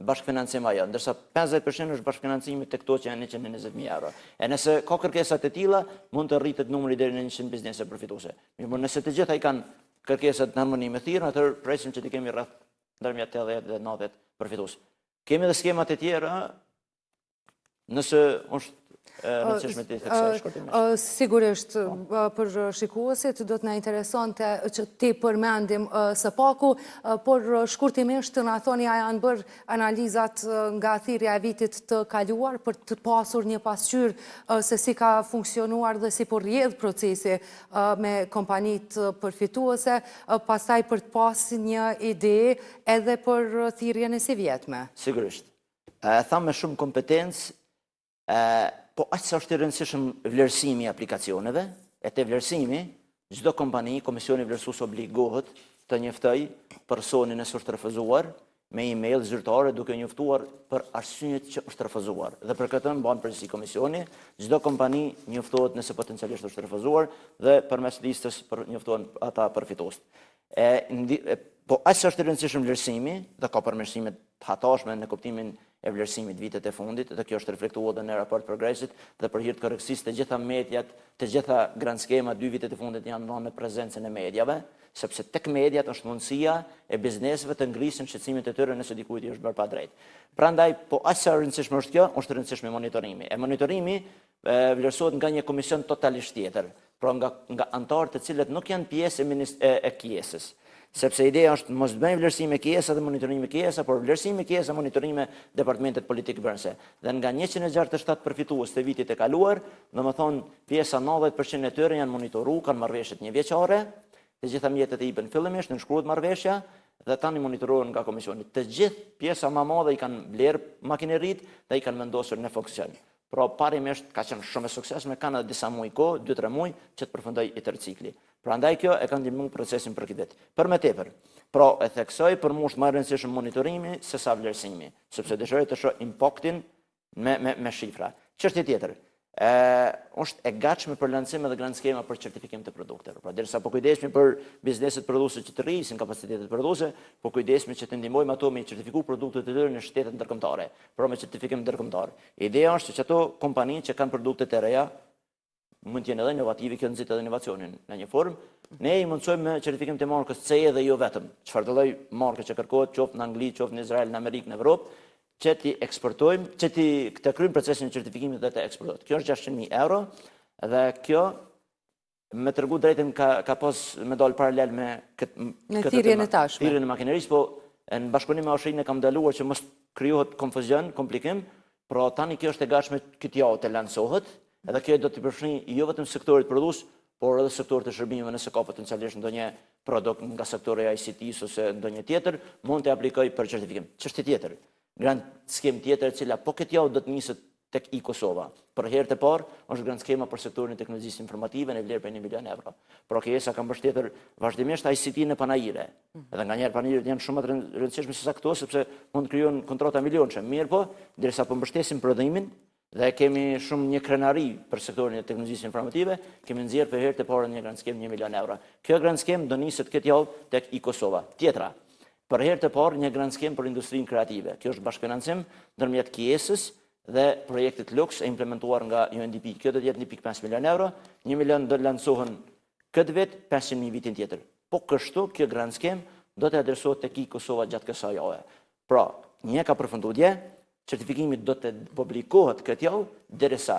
bashkëfinancim ajo, ndërsa 50% është bashkëfinancimi të këto që janë 120.000 euro. E nëse ka kërkesat e tilla, mund të rritet numri deri në 100 biznese përfituese. Mirë, nëse të gjitha i kanë kërkesat në harmoni me thirrën, atëherë presim që të kemi rreth ndërmjet 80 dhe 90 përfitues. Kemi edhe skemat e tjera, nëse është rëndësishme të theksoj shkurtimisht. Sigurisht, për shikuesit do të na interesonte që ti përmendim së paku, por shkurtimisht të na thoni a janë bërë analizat nga thirrja e vitit të kaluar për të pasur një pasqyrë se si ka funksionuar dhe si po rrjedh procesi me kompanitë përfituese, pastaj për të pasur një ide edhe për thirrjen e së vjetme. Sigurisht. Tham me shumë kompetencë, po aq sa është i rëndësishëm vlerësimi i aplikacioneve, e te vlerësimi, çdo kompani, komisioni vlerësues obligohet të njoftoj personin e së është refuzuar me email zyrtare duke njoftuar për arsyet që është refuzuar. Dhe për këtë mban përgjegjësi komisioni, çdo kompani njoftohet nëse potencialisht është refuzuar dhe përmes listës njoftohen ata përfitues. Po aq sa është i rëndësishëm vlerësimi dhe ka përmirësime të hatashme në kuptimin e vlerësimit vitet e fundit, dhe kjo është reflektuar edhe në raport progresit dhe për hir të korrekcisë të gjitha mediat, të gjitha grand skema 2 vitet e fundit janë dhënë në prezencën e mediave, sepse tek mediat është mundësia e bizneseve të ngrisin shqetësimet e tyre nëse dikujt i është bërë pa drejt. Prandaj, po aq sa rëndësishme është kjo, është rëndësishme monitorimi. E monitorimi vlerësohet nga një komision totalisht tjetër, pra nga anëtarë të cilët nuk janë pjesë e kjesës. Sepse ideja është mos bëjmë vlerësime kjesa dhe monitorime kjesa, por vlerësime kjesa, monitorime departamentet politikë bërënse. Dhe nga 167 përfitues të vitit e kaluar, dhe më thonë pjesa 90% e tyre janë monitoru, kanë marrëveshjet 1 vjeçare, të gjitha mjetet e iben fillimisht, në shkruhet marrëveshja, dhe tani monitorohen nga komisioni. Të gjithë pjesa më madhe i kanë blerë makinerit dhe i kanë vendosur në funksion. Pra parimisht ka qenë shumë e suksesshme, kanë edhe disa muaj kohë, 2-3 muaj, që të përfundoj i tërë cikli. Prandaj kjo e ka ndihmuar procesin për këtë vit. Për më tepër, pra e theksoj për mua është më rëndësishëm monitorimi se sa vlerësimi, sepse dëshiroj të shoh impaktin me shifra. Çështje tjetër, është e gatshme për lancim edhe grand skema për certifikim të produkteve. Pra derisa po kujdesemi për bizneset prodhuese që të rrisin kapacitetet prodhuese, po kujdesemi që të ndihmojmë ato me certifikuar produktet e tyre në shtetet ndërkombëtare, pra me certifikim ndërkombëtar. Ideja është që ato kompani që kanë produkte të reja mund të jenë edhe inovative, kjo nxit edhe inovacionin në një formë. Ne i mundsojmë me certifikim të markës CE dhe jo vetëm. Çfarë do lloj marke që kërkohet, qoftë në Angli, qoftë në Izrael, në Amerikë, në Evropë, që ti eksportojmë, që ti të kryjmë procesin e certifikimit dhe të eksportojmë. Kjo është 600.000 euro dhe kjo me tregu drejtën ka pas me dal paralel me këtë thirrjen e tashme. Thirrjen e makinerisë, po në bashkëpunim me Austrinë kam ndaluar që mos krijohet konfuzion, komplikim, por tani kjo është e gatshme këtë javë të lancohet, edhe kjo do të përfshijë jo vetëm sektorit prodhues, por edhe sektorit të shërbimeve nëse ka potencialisht ndonjë produkt nga sektori i ICT-s ose ndonjë tjetër, mund të aplikoj për certifikim. Çështje tjetër, grand skem tjetër e cila po këtë javë do të niset tek Kosova. Për herë të parë është grand skema për sektorin e teknologjisë informative në vlerë për 1 milion euro. Por kjesa ka mbështetur vazhdimisht ICT në panajire. Edhe nganjëherë panajiret janë shumë të rëndësishme se sa këto, sepse mund të krijojnë kontrata milionçe. Mirë po, derisa po mbështesim prodhimin dhe kemi shumë një krenari për sektorin e teknologjisë informative, kemi nxjerrë për herë të parë një grand skem 1 milion euro. Kjo grand skem do niset këtë javë tek Kosova. Tjetra, për herë të parë një grand skem për industrinë kreative. Kjo është bashkëfinancim ndërmjet KIES-s dhe projektit Lux e implementuar nga UNDP. Kjo do të jetë 1.5 milion euro, 1 milion do lancohen këtë vit, 500.000 vitin tjetër. Po kështu kjo grand skem do të adresohet tek Kosova gjatë kësaj jave. Pra, një ka përfunduar, certifikimi do të publikohet këtë javë derisa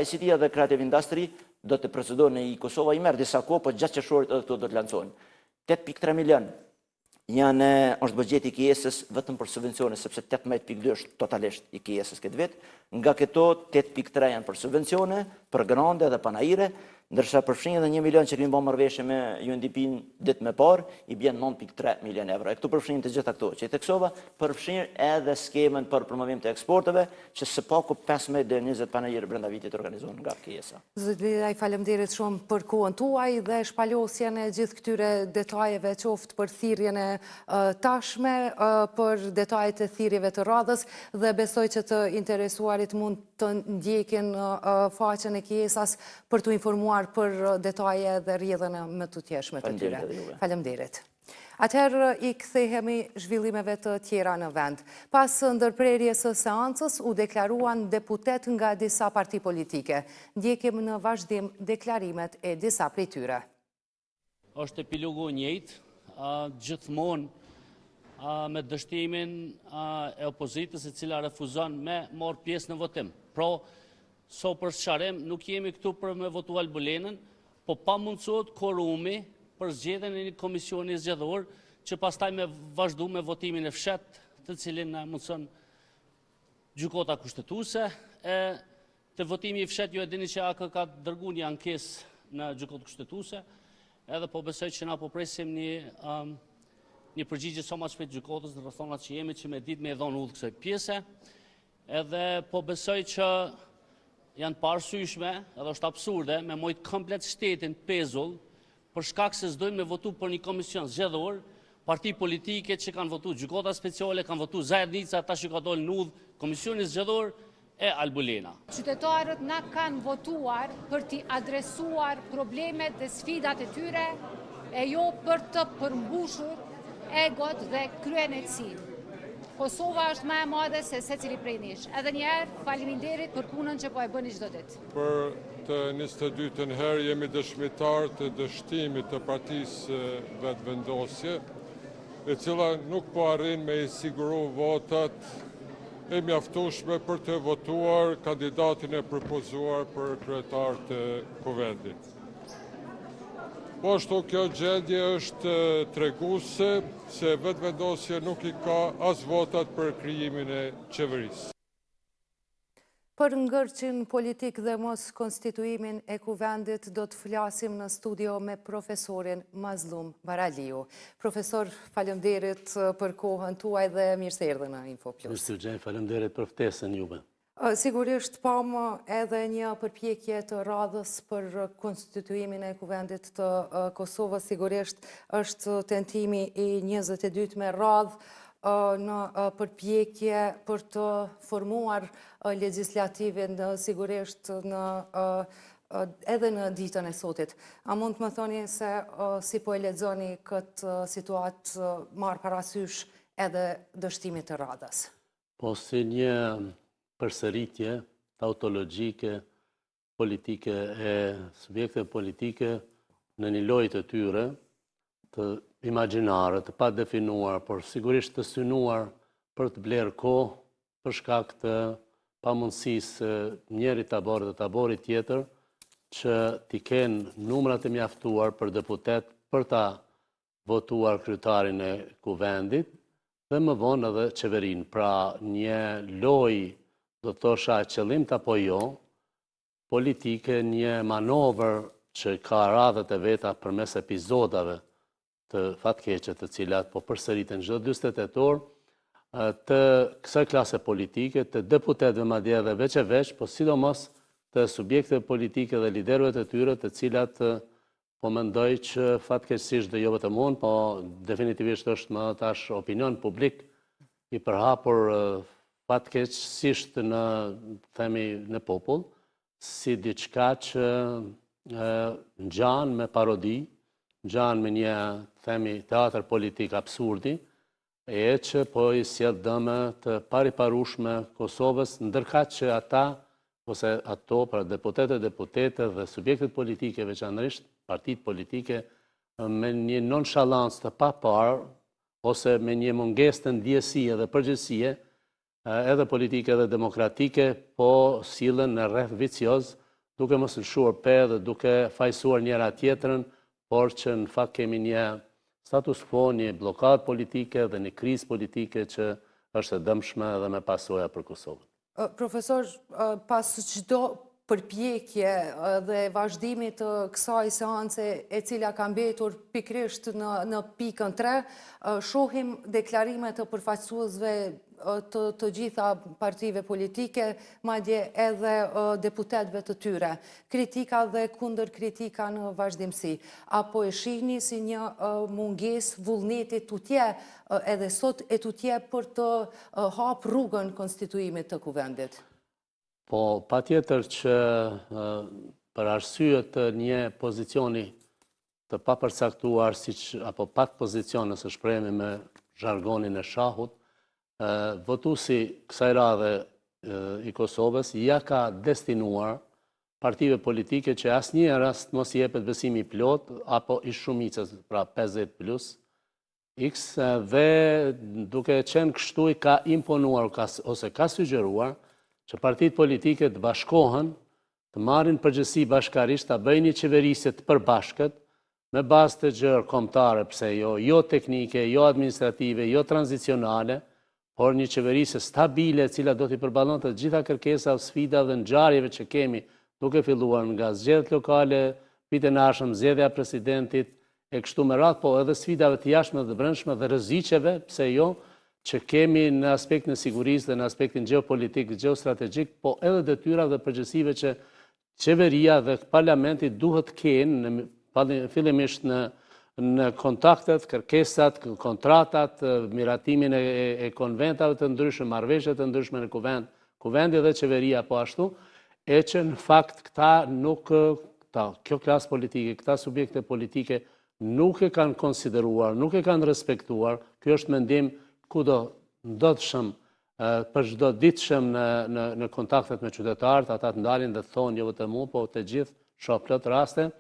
ICT-ja dhe Creative Industry do të procedojnë në Kosova i merr disa kohë, po gjatë qershorit edhe këto do të lancohen. 8.3 milion është buxheti i KIES-s vetëm për subvencione, sepse 18.2 është totalisht i KIES-s këtë vit. Nga këto 8.3 janë për subvencione, për grande dhe panajire, ndërsa përfshin edhe 1 milion që kemi bërë marrëveshje me UNDP-n ditë më parë, i bën 9.3 milion euro. E këtu përfshin të gjitha këto që i theksova, përfshin edhe skemën për promovim të eksporteve, që së paku 15 deri 20 panajire brenda vitit organizohen nga KIES-a. Zot Lidaj, faleminderit shumë për kohën tuaj dhe shpalosjen e gjithë këtyre detajeve, qoftë për thirrjen e tashme për detajet e thirrjeve të radhës dhe besoj që të interesuarit mund të ndjekin faqen e Kiesas për të informuar për detaje dhe rrjedhën më të tjeshme të tyre. Faleminderit. Atëherë i kthehemi zhvillimeve të tjera në vend. Pas ndërprerjes së seancës u deklaruan deputet nga disa parti politike. Ndjekim në vazhdim deklarimet e disa prej tyre. Është epilogu njëjtë, gjithmonë me dështimin e opozitës e cila refuzon me marrë pjesë në votim. Pra, so për sqarim, nuk jemi këtu për me votu Albulenën, po pa mundësot korumi për zgjedhjen e një komisioni zgjedhor që pastaj me vazhdu me votimin e fshet, të cilin na mundson gjykata kushtetuese. Të votimi i fshet ju e dini që AK ka dërguar një ankesë në gjykatë kushtetuese, edhe po besoj që na po presim një përgjigje sa më shpejt gjykatës në rrethonat që jemi, që me ditë me dhënë udhë kësaj pjese, edhe po besoj që janë parsyshme, edhe është absurde, me mojt komplet shtetin pezull, për shkak se s'dojnë me votu për një komision zgjedhor, parti politike që kanë votu gjykata speciale, kanë votu zajednica, ata që ka dolë në udhë komisioni zgjedhor e Albulena. Qytetarët na kanë votuar për t'i adresuar problemet dhe sfidat e tyre, e jo për të përmbushur egot dhe kryenetësinë. Kosova është më e madhe se secili prej nesh. Edhe njerë, faleminderit për punën që po e bëni çdo ditë. Për të 22-ën herë jemi dëshmitar të dështimit të partisë vetëvendosje, e cila nuk po arrin me i siguru votat e mjaftueshme për të votuar kandidatin e propozuar për kryetar të Kuvendit. Po ashtu kjo gjendje është treguese se vetëvendosja nuk i ka as votat për krijimin e qeverisë. Për ngërçin politik dhe mos konstituimin e Kuvendit do të flasim në studio me profesorin Mazlum Baraliu. Profesor, faleminderit për kohën tuaj dhe mirë se erdhën në InfoPlus. Faleminderit për ftesën juve. Sigurisht pamë edhe një përpjekje të radhës për konstituimin e Kuvendit të Kosovës. Sigurisht është tentimi i 22 me radhë në përpjekje për të formuar legjislativin sigurisht edhe në ditën e sotit. A mund të më thoni se si po e lexoni këtë situatë marrë parasysh edhe dështimit të radhës? Po si një përsëritje tautologjike, politike e subjekte politike në një lojë të tyre, të imagjinare, të pa definuar, por sigurisht të synuar për të blerë kohë për shkak të pamundësisë njëri tabori dhe tabori tjetër që t'i kenë numrat e mjaftuar për deputet për ta votuar kryetarin e Kuvendit dhe më vonë edhe qeverinë. Pra një lojë, do të thosha qëllim apo jo, politike, një manovër që ka radhët e veta përmes epizodave të fatkeqe të cilat po përsëriten çdo 48 orë, të kësaj klase politike, të deputetëve madje edhe veç e veç, po sidomos të subjekteve politike dhe liderëve të tyre, të cilat po mendoj që fatkeqësisht dhe jo vetëm unë, po definitivisht është më tash opinion publik i përhapur fatkeqësisht në popull, si diçka që ngjan me parodi, ngjan me një teatër politik absurdi, e që po i sjell dëme të pariparueshme Kosovës, ndërkaq që ata ose ato, pra deputetët dhe subjektet politike, veçanërisht partitë politike, me një nonshalancë të paparë ose me një mungesë të ndjesie dhe përgjegjësie, edhe politike dhe demokratike, po sillen në rreth vicioz, duke mos lëshuar pe dhe duke fajsuar njëra tjetrën, por që në fakt kemi një status quo, një blokadë politike dhe një krizë politike që është e dëmshme dhe me pasoja për Kosovën. Profesor, pas çdo përpjekje dhe vazhdimit të kësaj seance e cila ka mbetur pikrisht në pikën 3, shohim deklarime të përfaqësuesve të gjitha partive politike, madje edhe deputetëve të tyre. Kritika dhe kundër kritika në vazhdimsi. Apo e shihni si një mungesë vullneti tutje, edhe sot e tutje për të hap rrugën konstituimit të kuvendit? Po, patjetër që për arsye të një pozicioni të papërcaktuar, apo pak pozicion nëse shprehemi me zhargonin e shahut, votuesi kësaj radhe i Kosovës ja ka destinuar partive politike që asnjë rast mos i jepet besimi plot apo i shumicës, pra 50+ X, dhe duke qenë kështu i ka imponuar ose ka sugjeruar që partitë politike të bashkohen, të marrin përgjegjësi bashkarisht, ta bëjnë një qeverisje të përbashkët me bazë të gjërë kombëtare, pse jo teknike, jo administrative, jo tranzicionale, por një qeverisje stabile, e cila do t'i përballonte të gjitha kërkesat, sfidat dhe ngjarjeve që kemi, duke filluar nga zgjedhjet lokale, vitin e ardhshëm, zgjedhja e presidentit, e kështu me radhë, po edhe sfidave të jashtme dhe brendshme dhe rreziqeve, pse jo, që kemi në aspektin e sigurisë dhe në aspektin gjeopolitik, gjeostrategjik, po edhe detyra dhe përgjegjësive që qeveria dhe parlamenti duhet kenë, fillimisht në kontaktet, kërkesat, kontratat, miratimin e konventave të ndryshme, marrëveshjet të ndryshme në kuvendi dhe qeveria po ashtu, e që në fakt kjo klasë politike, këta subjekte politike nuk e kanë konsideruar, nuk e kanë respektuar. Kjo është mendim kudo ndodhshëm, për çdo ditëshëm në kontaktet me qytetarët, ata të ndalin dhe të thonë jo vetëm mua, po të gjithë, shoh plot raste.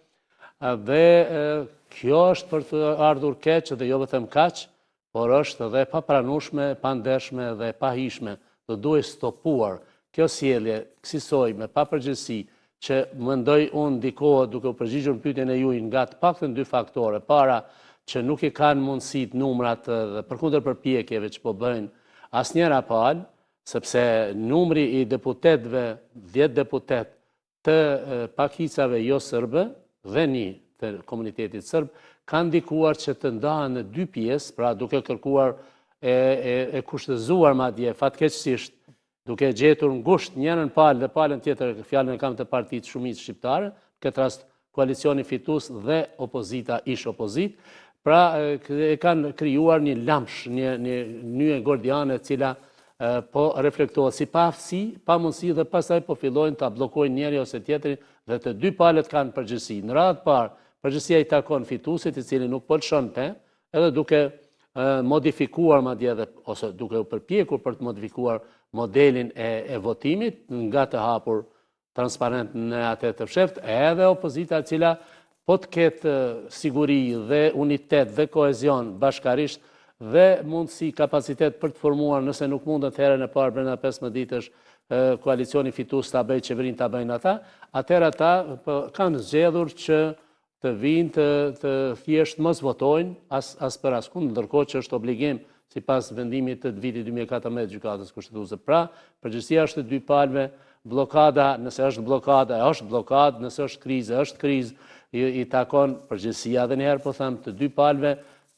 Dhe kjo është për të ardhur keq dhe jo vetëm kaq, por është edhe papranueshme, pandershme dhe pahishme. Do duhet stopuar kjo sjellje kësaj me papërgjegjësi që mendoj unë ndikohet duke u përgjigjur pyetjen e juaj nga të paktën 2 faktore. Para, që nuk i kanë mundësit numrat dhe përkundër përpjekjeve që po bëjnë asnjëra palë, sepse numri i deputetëve, 10 deputet të pakicave jo sërbe dhe një të komunitetit sërb, kanë ndikuar që të ndahen në 2 pjesë, pra duke kërkuar e kushtëzuar madje fatkeqësisht, duke gjetur ngusht njërin palë dhe palën tjetër, fjalën e kam të Partisë Shumicës Shqiptare, këtë rast koalicioni fitues dhe opozita ish opozit. Pra, e kanë krijuar një lamsh, një nyje gordiane, cila po reflektohet si paaftësi, pa mundësi dhe pastaj po fillojnë ta bllokojnë njëri ose tjetrin dhe të 2 palët kanë përgjegjësi. Në radhë parë, përgjegjësia i takon fituesit, i cili nuk po lëshon pe, edhe duke modifikuar madje ose duke u përpjekur për të modifikuar modelin e votimit nga të hapur transparent në atë të fshehtë, edhe opozita e cila po të ketë siguri dhe unitet dhe kohezion bashkarisht dhe mundësi kapacitet për të formuar, nëse nuk mundet herën e parë brenda 15 ditësh koalicioni fitues ta bëjë qeverinë ta bëjnë ata, atëherë ata kanë zgjedhur që të vinë të thjesht mos votojnë as për askund, ndërkohë që është obligim sipas vendimit të vitit 2014 gjykatës kushtetuese. Pra, përgjegjësia është e 2 palëve, blokada, nëse është blokada, është blokadë, nëse është krizë, është krizë, i takon përgjegjësia dhe njëherë po them të 2 palëve,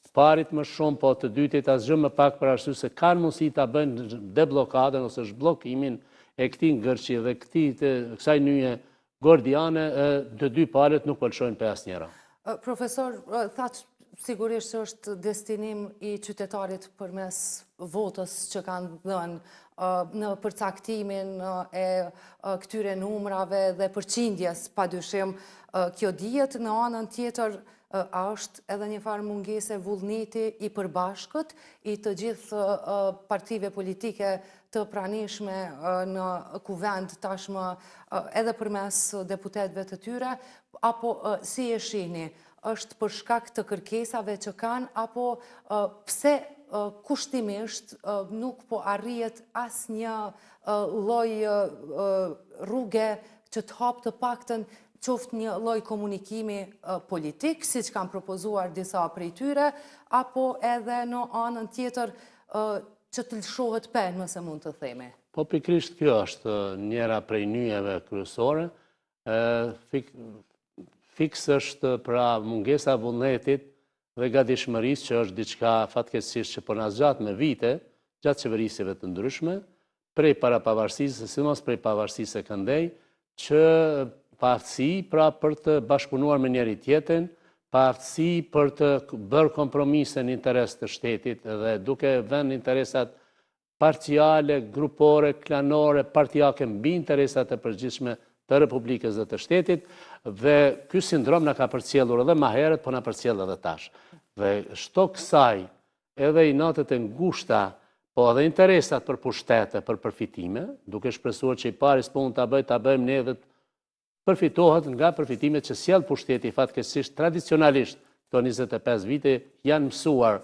të parit më shumë, po të dytit asgjë më pak për arsye se kanë mundësi ta bëjnë deblokadën ose zhbllokimin e këtij ngërçi dhe kësaj nyje gordiane, të 2 palët nuk po lëshojnë pe asnjëra. Profesor, thatë sigurisht që është destinim i qytetarit përmes votës që kanë dhënë në përcaktimin e këtyre numrave dhe përqindjes, padyshim, kjo dihet. Në anën tjetër, është edhe një farë mungese vullneti i përbashkët i të gjithë partive politike të pranishme në kuvend tashmë edhe përmes deputetëve të tyre, apo si e shihni? Është për shkak të kërkesave që kanë, apo pse kushtimisht nuk po arrihet asnjë lloj rruge që të hap të paktën qoftë një lloj komunikimi politik, siç kanë propozuar disa prej tyre, apo edhe në anën tjetër që të lëshohet pen, nëse mund të themi. Po pikrisht kjo është njëra prej nyjeve kryesore. Fiks është pra mungesa e vullnetit dhe gatishmërisë që është diçka fatkeqësisht që po na zgjat me vite, gjatë qeverisjeve të ndryshme, prej parapavarësisë, sidomos prej pavarësisë së këndej, që pa aftësi pra për të bashkëpunuar me njëri tjetrin, pa aftësi për të bërë kompromise në interes të shtetit dhe duke vënë interesat parciale, grupore, klanore, partijake mbi interesat e përgjithshme të Republikës dhe të shtetit, dhe ky sindrom na ka përcjellur edhe më herët, po na përcjell edhe tash. Dhe shto kësaj, edhe i natët e ngushta, po edhe interesat për pushtete, për përfitime, duke shpresuar që i pari s'po mund ta bëjmë ne edhe përfitohet nga përfitimet që sjell pushteti fatkeqësisht tradicionalisht këto 25 vite janë mësuar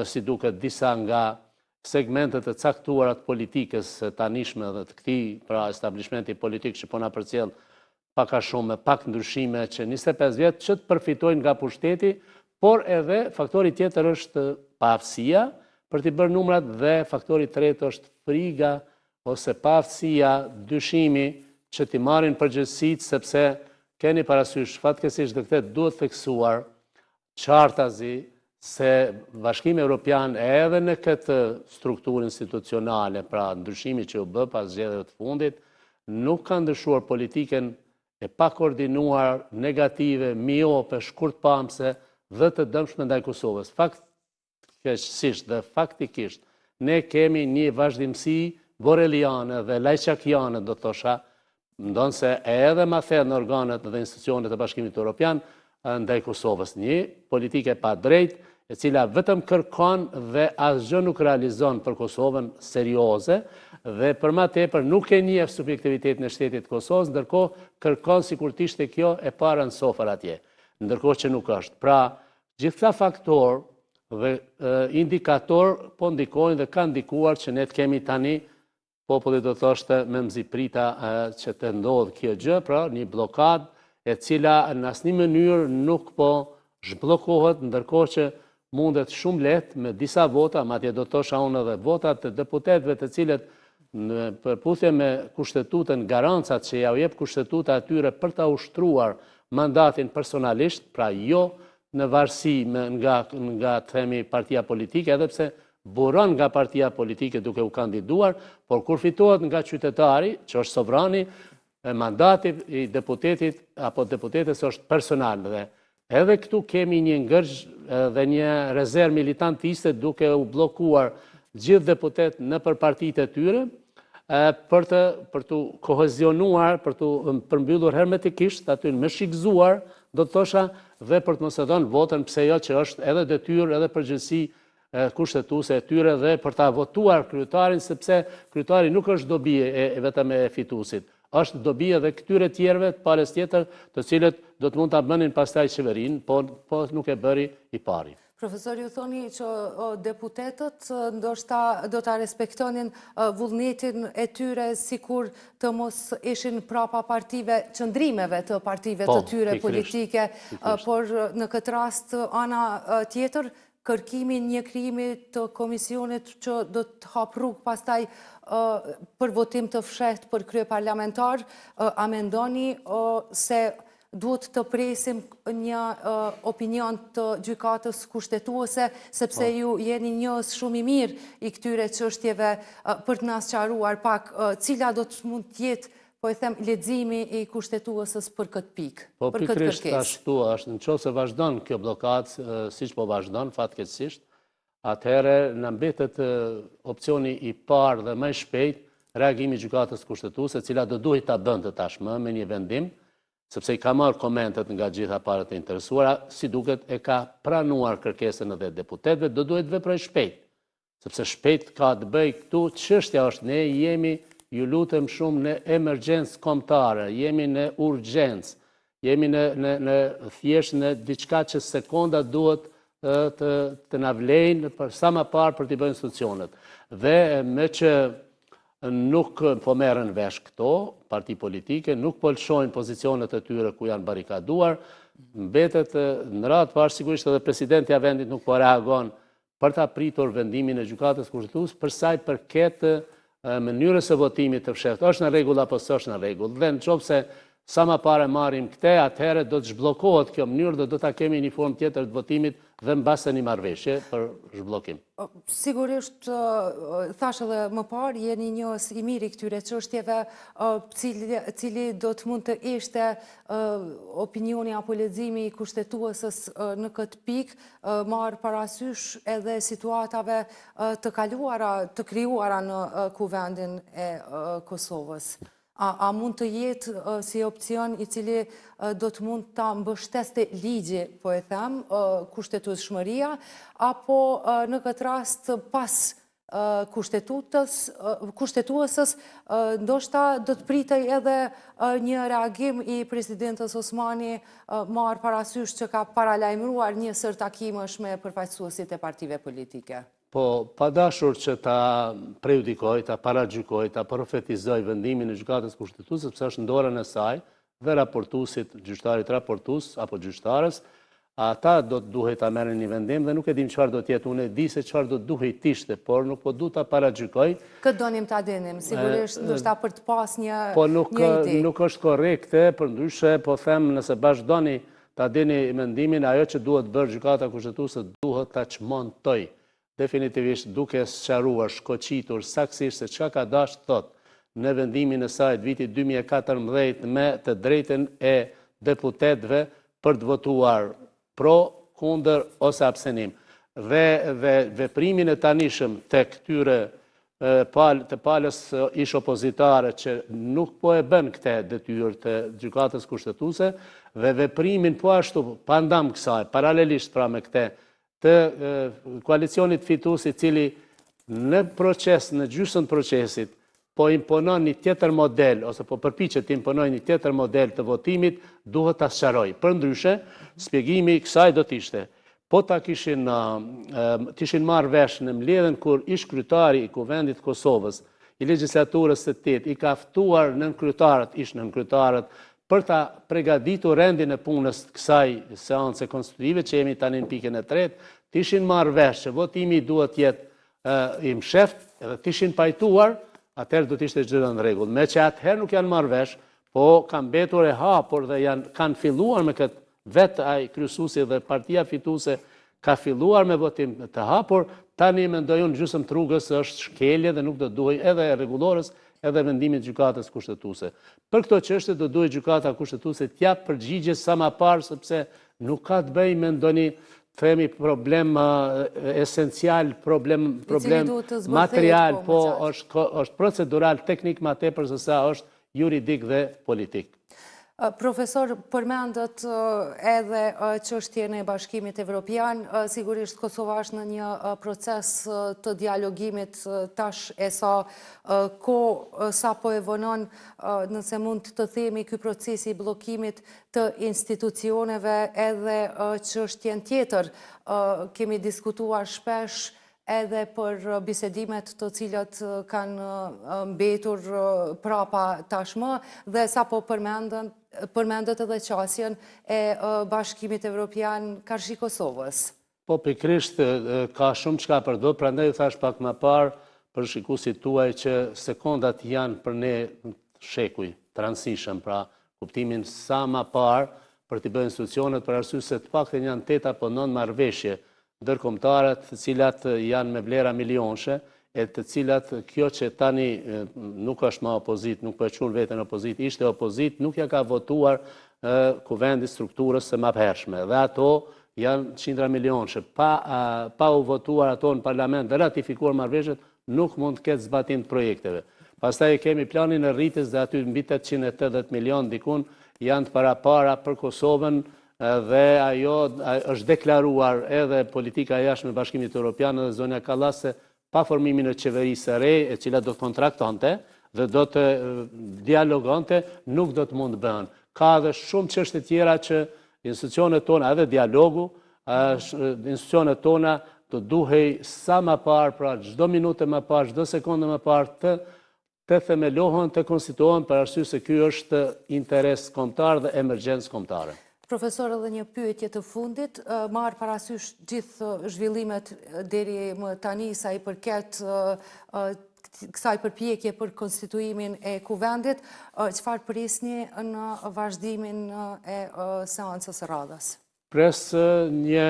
si duket disa nga segmentet e caktuara të politikës tanishme dhe të këtij pra establishmenti politik që po na përcjell pak a shumë me pak ndryshime që 25 vjet që të përfitojnë nga pushteti, por edhe faktori tjetër është paaftësia për t'i bërë numrat dhe faktori tretë është friga ose paaftësia, dyshimi që t'i marrin përgjegjësitë sepse keni parasysh fatkeqësisht dhe këtë duhet theksuar qartazi se Bashkimi Evropian edhe në këtë strukturë institucionale, pra ndryshimi që u bë pas zgjedhjeve të fundit, nuk ka ndryshuar politiken e pa koordinuar, negative, miope, shkurtpamse dhe të dëmshme ndaj Kosovës. Faktikisht dhe faktikisht, ne kemi një vazhdimsi boreliane dhe lajçakiane, do thosha, ndonë se edhe ma thellë në organet dhe institucionet e Bashkimit Evropian ndaj Kosovës. Një politike pa drejt, e cila vetëm kërkon dhe asgjë nuk realizon për Kosovën serioze dhe për ma tepër nuk e njeh subjektivitetin e shtetit Kosovës, ndërkohë kërkon sikur të ishte kjo e para në sofër atje, ndërkohë që nuk është. Pra, gjitha faktor dhe indikator po ndikojnë dhe kanë ndikuar që ne të kemi tani populli do thoshte me mziprita që të ndodhë kjo gjë, pra një blokad e cila në asnjë mënyrë nuk po zhbllokohet, ndërkohë që mundet shumë lehtë me disa vota, madje do të thosha unë edhe votat të deputetëve të cilët në përputhje me kushtetutën, garancat që ja u jep kushtetuta atyre për ta ushtruar mandatin personalisht, pra jo në varësi nga themi partia politike, edhe pse buron nga partia politike duke u kandiduar, por kur fitohet nga qytetari, që është sovrani, mandati i deputetit apo deputetës është personal dhe edhe këtu kemi një ngërgj dhe një rezervë militantiste duke u blokuar gjithë deputet në për partitë e tyre për të kohezionuar, për të përmbyllur hermetikisht, aty me shikzuar, do të thosha, dhe për të mos e dhënë votën pse jo që është edhe detyrë edhe përgjegjësi kushtetuese e tyre dhe për ta votuar kryetarin sepse kryetari nuk është dobi vetëm e fituesit. Është dobi edhe këtyre tjerëve të palës tjetër, të cilët do të mund ta bënin pastaj qeverinë, po nuk e bëri i pari. Profesor, ju thoni që deputetët ndoshta do ta respektonin vullnetin e tyre sikur të mos ishin prapa partive, qëndrimeve të partive të tyre politike, por në këtë rast ana tjetër kërkimi një krijimi të komisionit që do të hap rrugë pastaj për votim të fshehtë për krye parlamentar, a mendoni se duhet të presim një opinion të gjykatës kushtetuese, sepse ju jeni njës shumë i mirë i këtyre çështjeve për të na sqaruar pak cila do të mund të jetë, po e them, leximi i kushtetuesës për këtë pikë, po, për këtë kërkesë. Po ashtu është, nëse vazhdon kjo blokadë, siç po vazhdon fatkeqësisht, atëherë na mbetet opsioni i parë dhe më i shpejt reagimi i gjykatës kushtetuese, e cila do duhet ta bënte tashmë me një vendim, sepse i ka marrë komentet nga gjitha palët e interesuara, si duket e ka pranuar kërkesën edhe deputetëve, do duhet veprojë shpejt, sepse shpejt ka të bëjë këtu çështja është ne jemi ju lutem shumë në emergjencë kombëtare, jemi në urgjencë, jemi në thjesht në diçka që sekonda duhet të na vlejnë për sa më parë për t'i bërë institucionet. Dhe me që nuk po merren vesh këto, parti politike, nuk po lëshojnë pozicionet e tyre ku janë barikaduar, mbetet në radhë parë sigurisht edhe presidenti i vendit nuk po reagon për ta pritur vendimin e gjykatës kushtetuese për sa i përket mënyrës së votimit të fshehtë është në rregull apo s'është në rregull. Dhe nëse sa më parë marrim këtë, atëherë do të zhbllokohet kjo mënyrë dhe do ta kemi një formë tjetër të votimit dhe mbasë një marrëveshje për zhbllokim. Sigurisht, thash edhe më parë, jeni njohës i mirë i këtyre çështjeve, cili do të mund të ishte opinioni apo leximi i kushtetuesës në këtë pikë, marr parasysh edhe situatave të kaluara, të krijuara në kuvendin e Kosovës. A mund të jetë si opcion i cili do të mund të mbështeste ligji, po e them, kushtetueshmëria, apo në këtë rast pas kushtetuesës, ndoshta do të pritej edhe një reagim i presidentës Osmani marrë parasysh që ka paralajmëruar një sër takimesh me përfaqësuesit e partive politike? Po, pa dashur që ta prejudikoj, ta paragjykoj, ta profetizoj vendimin e gjykatës kushtetuese, sepse është në dorën e saj dhe raportuesit, gjyqtarit raportues apo gjyqtarës, ata do të duhet ta merren një vendim dhe nuk e dim çfarë do të jetë. Unë e di se çfarë do duhet të ishte, por nuk po du ta paragjykoj. Këtë donim ta dinim, sigurisht ndoshta për të pas një ide. Nuk është korrekte, përndryshe po them nëse bashkëdoni ta dini mendimin, ajo që duhet bërë gjykata kushtetuese duhet ta çmontoj. Definitivisht duke sqaruar, shkoqitur saktësisht se çka ka dashur të thotë në vendimin e saj të vitit 2014 me të drejtën e deputetëve për të votuar pro, kundër ose abstenim. Dhe veprimin e tanishëm të këtyre të palës ish opozitare që nuk po e bën këtë detyrë të gjykatës kushtetuese dhe veprimin po ashtu pandam kësaj, paralelisht pra me këtë të koalicionit fitues i cili në proces, në gjysmën procesit, po imponon një tjetër model, ose po përpiqet të imponoj një tjetër model të votimit, duhet ta sqaroj. Përndryshe, shpjegimi i kësaj do të ishte, po ta kishin marrë vesh në mbledhjen kur ish kryetari i Kuvendit të Kosovës, i legjislaturës së 8, i ka ftuar nënkryetarët, ish nënkryetarët, për ta përgatitur rendin e punës të kësaj seance konstitutive që jemi tani në pikën e tretë, të ishin marrë vesh që votimi duhet jetë i msheft edhe të ishin pajtuar, atëherë do të ishte çdo në rregull. Me që atëherë nuk janë marrë vesh, po kanë mbetur e hapur dhe kanë filluar me këtë vetë ai kryesuesi dhe partia fituese ka filluar me votim të hapur, tani mendoj unë gjysmë rrugës është shkelje dhe nuk do duhej edhe rregullorës edhe vendimit gjykatës kushtetuese. Për këto çështje do duhet gjykata kushtetuese të japë përgjigje sa më parë, sepse nuk ka të bëjë me ndonjë themi problem esencial, problem material, po është procedural, teknik më tepër se sa është juridik dhe politik. Profesor, përmendët edhe çështjen e Bashkimit Evropian, sigurisht Kosova është në një proces të dialogimit tash e sa sa po e vonon, nëse mund të themi ky procesi i bllokimit të institucioneve edhe çështjen tjetër. Kemi diskutuar shpesh edhe për bisedimet të cilat kanë mbetur prapa tashmë dhe sa po përmendët edhe qasjen e Bashkimit Evropian karshi Kosovës. Po pikrisht ka shumë çka përdor, prandaj u thash pak më parë për shikuesit tuaj që sekondat janë për ne shekuj, transition, pra kuptimin sa më parë për të bërë institucionet për arsye se të paktën janë 8 apo 9 marrëveshje ndërkombëtare të cilat janë me vlera milionshë, e të cilat kjo që tani nuk është më opozit, nuk po e quhen veten opozit, ishte opozit, nuk ja ka votuar kuvendi strukturës së mëhershme. Dhe ato janë qindra milionshë. Pa u votuar ato në parlament dhe ratifikuar marrëveshjet, nuk mund të ketë zbatim të projekteve. Pastaj kemi planin e rritjes dhe aty mbi 880 milion dikun janë të parapara për Kosovën, dhe ajo është deklaruar edhe politika jashtme e Bashkimit Evropian dhe zonja Kallase pa formimin e qeverisë së re, e cila do të kontraktonte dhe do të dialogonte, nuk do të mund bëhen. Ka edhe shumë çështje tjera që institucionet tona, edhe dialogu, institucionet tona do duhej sa më parë, pra çdo minutë më parë, çdo sekondë më parë të themelohen, të konstituohen për arsye se ky është interes kombëtar dhe emergjencë kombëtare. Profesor, edhe një pyetje të fundit, marrë parasysh gjithë zhvillimet deri më tani sa i përket kësaj përpjekje për konstituimin e kuvendit, çfarë prisni në vazhdimin e seancës së radhës? Pres një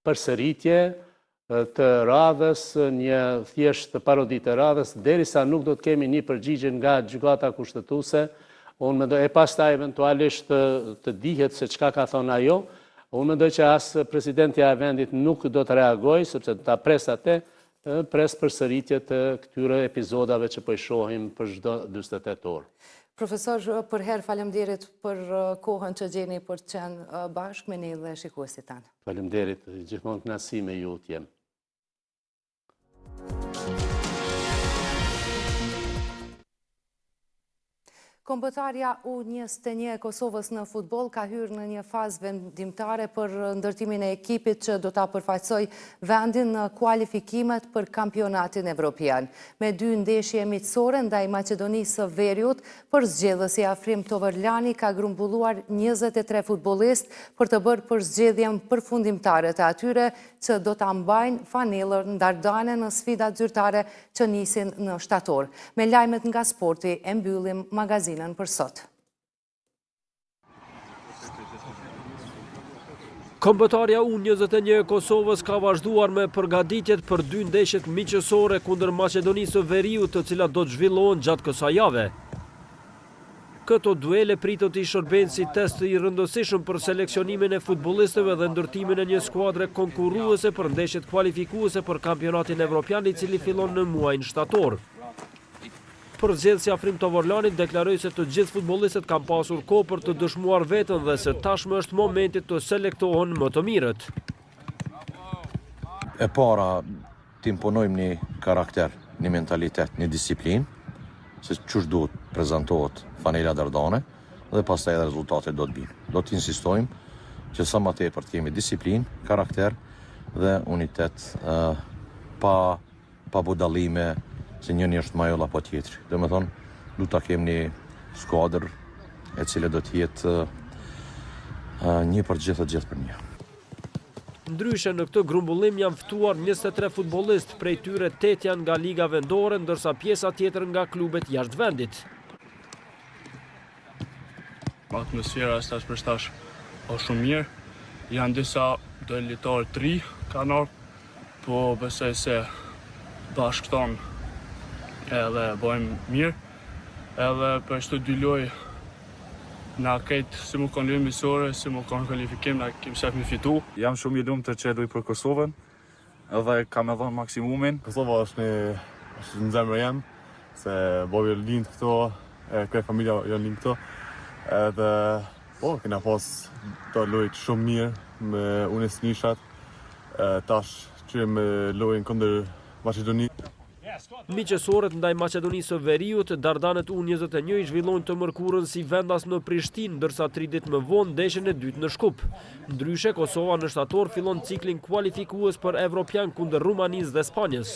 përsëritje të radhës, një thjesht parodit të radhës, derisa nuk do të kemi një përgjigje nga gjykata kushtetuese, unë mendoj, e pastaj eventualisht të dihet se çka ka thonë ajo, unë mendoj që as presidentja e vendit nuk do të reagojë, sepse ta pres atë, pres përsëritje të këtyre epizodave që po i shohim për çdo 48 orë. Profesor, për herë faleminderit për kohën që gjeni për të qenë bashkë me ne dhe shikuesit tanë. Faleminderit, gjithmonë kënaqësi me ju të jem. Kombëtarja U21 e Kosovës në futboll ka hyrë në një fazë vendimtare për ndërtimin e ekipit që do ta përfaqësoj vendin në kualifikimet për kampionatin evropian. Me 2 ndeshje miqësore ndaj Maqedonisë së Veriut, përzgjedhësi Afrim Toverlani ka grumbulluar 23 futbollistë për të bërë përzgjedhjen përfundimtare të atyre që do ta mbajnë fanellën ndardane në sfidat zyrtare që nisin në shtator. Me lajmet nga sporti e mbyllim magazinën për sot. Kombëtarja U21 e Kosovës ka vazhduar me përgatitjet për 2 ndeshjet miqësore kundër Maqedonisë së Veriut, të cilat do të zhvillohen gjatë kësaj jave. Këto duele pritet të shërbejnë si test i rëndësishëm për seleksionimin e futbollistëve dhe ndërtimin e një skuadre konkurruese për ndeshjet kualifikuese për kampionatin evropian, i cili fillon në muajin shtator. Përzgjedhësi Afrim Toverlani deklaroi se të gjithë futbollistët kanë pasur kohë për të dëshmuar veten dhe se tashmë është momenti të selektohen më të mirët. E para, të imponojmë një karakter, një mentalitet, një disiplinë, se ç'është duhet prezantohet fanela dardane dhe pastaj edhe rezultatet do të binë. Do të insistojmë që sa më tepër të kemi disiplinë, karakter dhe unitet pa budallime, se njëni është më ajo apo tjetri. Domethënë, du ta kemi një skuadër e cila do të jetë një për gjithë për një. Ndryshe në këtë grumbullim janë ftuar 23 futbollistë, prej tyre 8 janë nga liga vendore, ndërsa pjesa tjetër nga klubet jashtë vendit. Atmosfera e stash për stash është shumë mirë. Janë disa lojtarë 3 kanë ardhur, po besoj se bashkëton edhe bëjmë mirë, edhe për çdo 2 lojë na këtë si më kanë lojë miqësore, si më kanë kualifikim, na kemi shef me fitu. Jam shumë i lumtur që luaj për Kosovën, edhe kam dhënë maksimumin. Kosova është në zemrën jam, se bovi lind këto, këtë familja janë lind këto, edhe po kena pas të lojt shumë mirë me U21-shat, tash qyrim lojën kundër Maqedonisë. Miqësorët ndaj Maqedonisë së Veriut, dardanet U21 i zhvillojnë të mërkurën si vendas në Prishtinë, ndërsa 3 ditë më vonë ndeshjen e dytë në Shkup. Ndryshe, Kosova në shtator fillon ciklin kualifikues për Evropian kundër Rumanisë dhe Spanjës.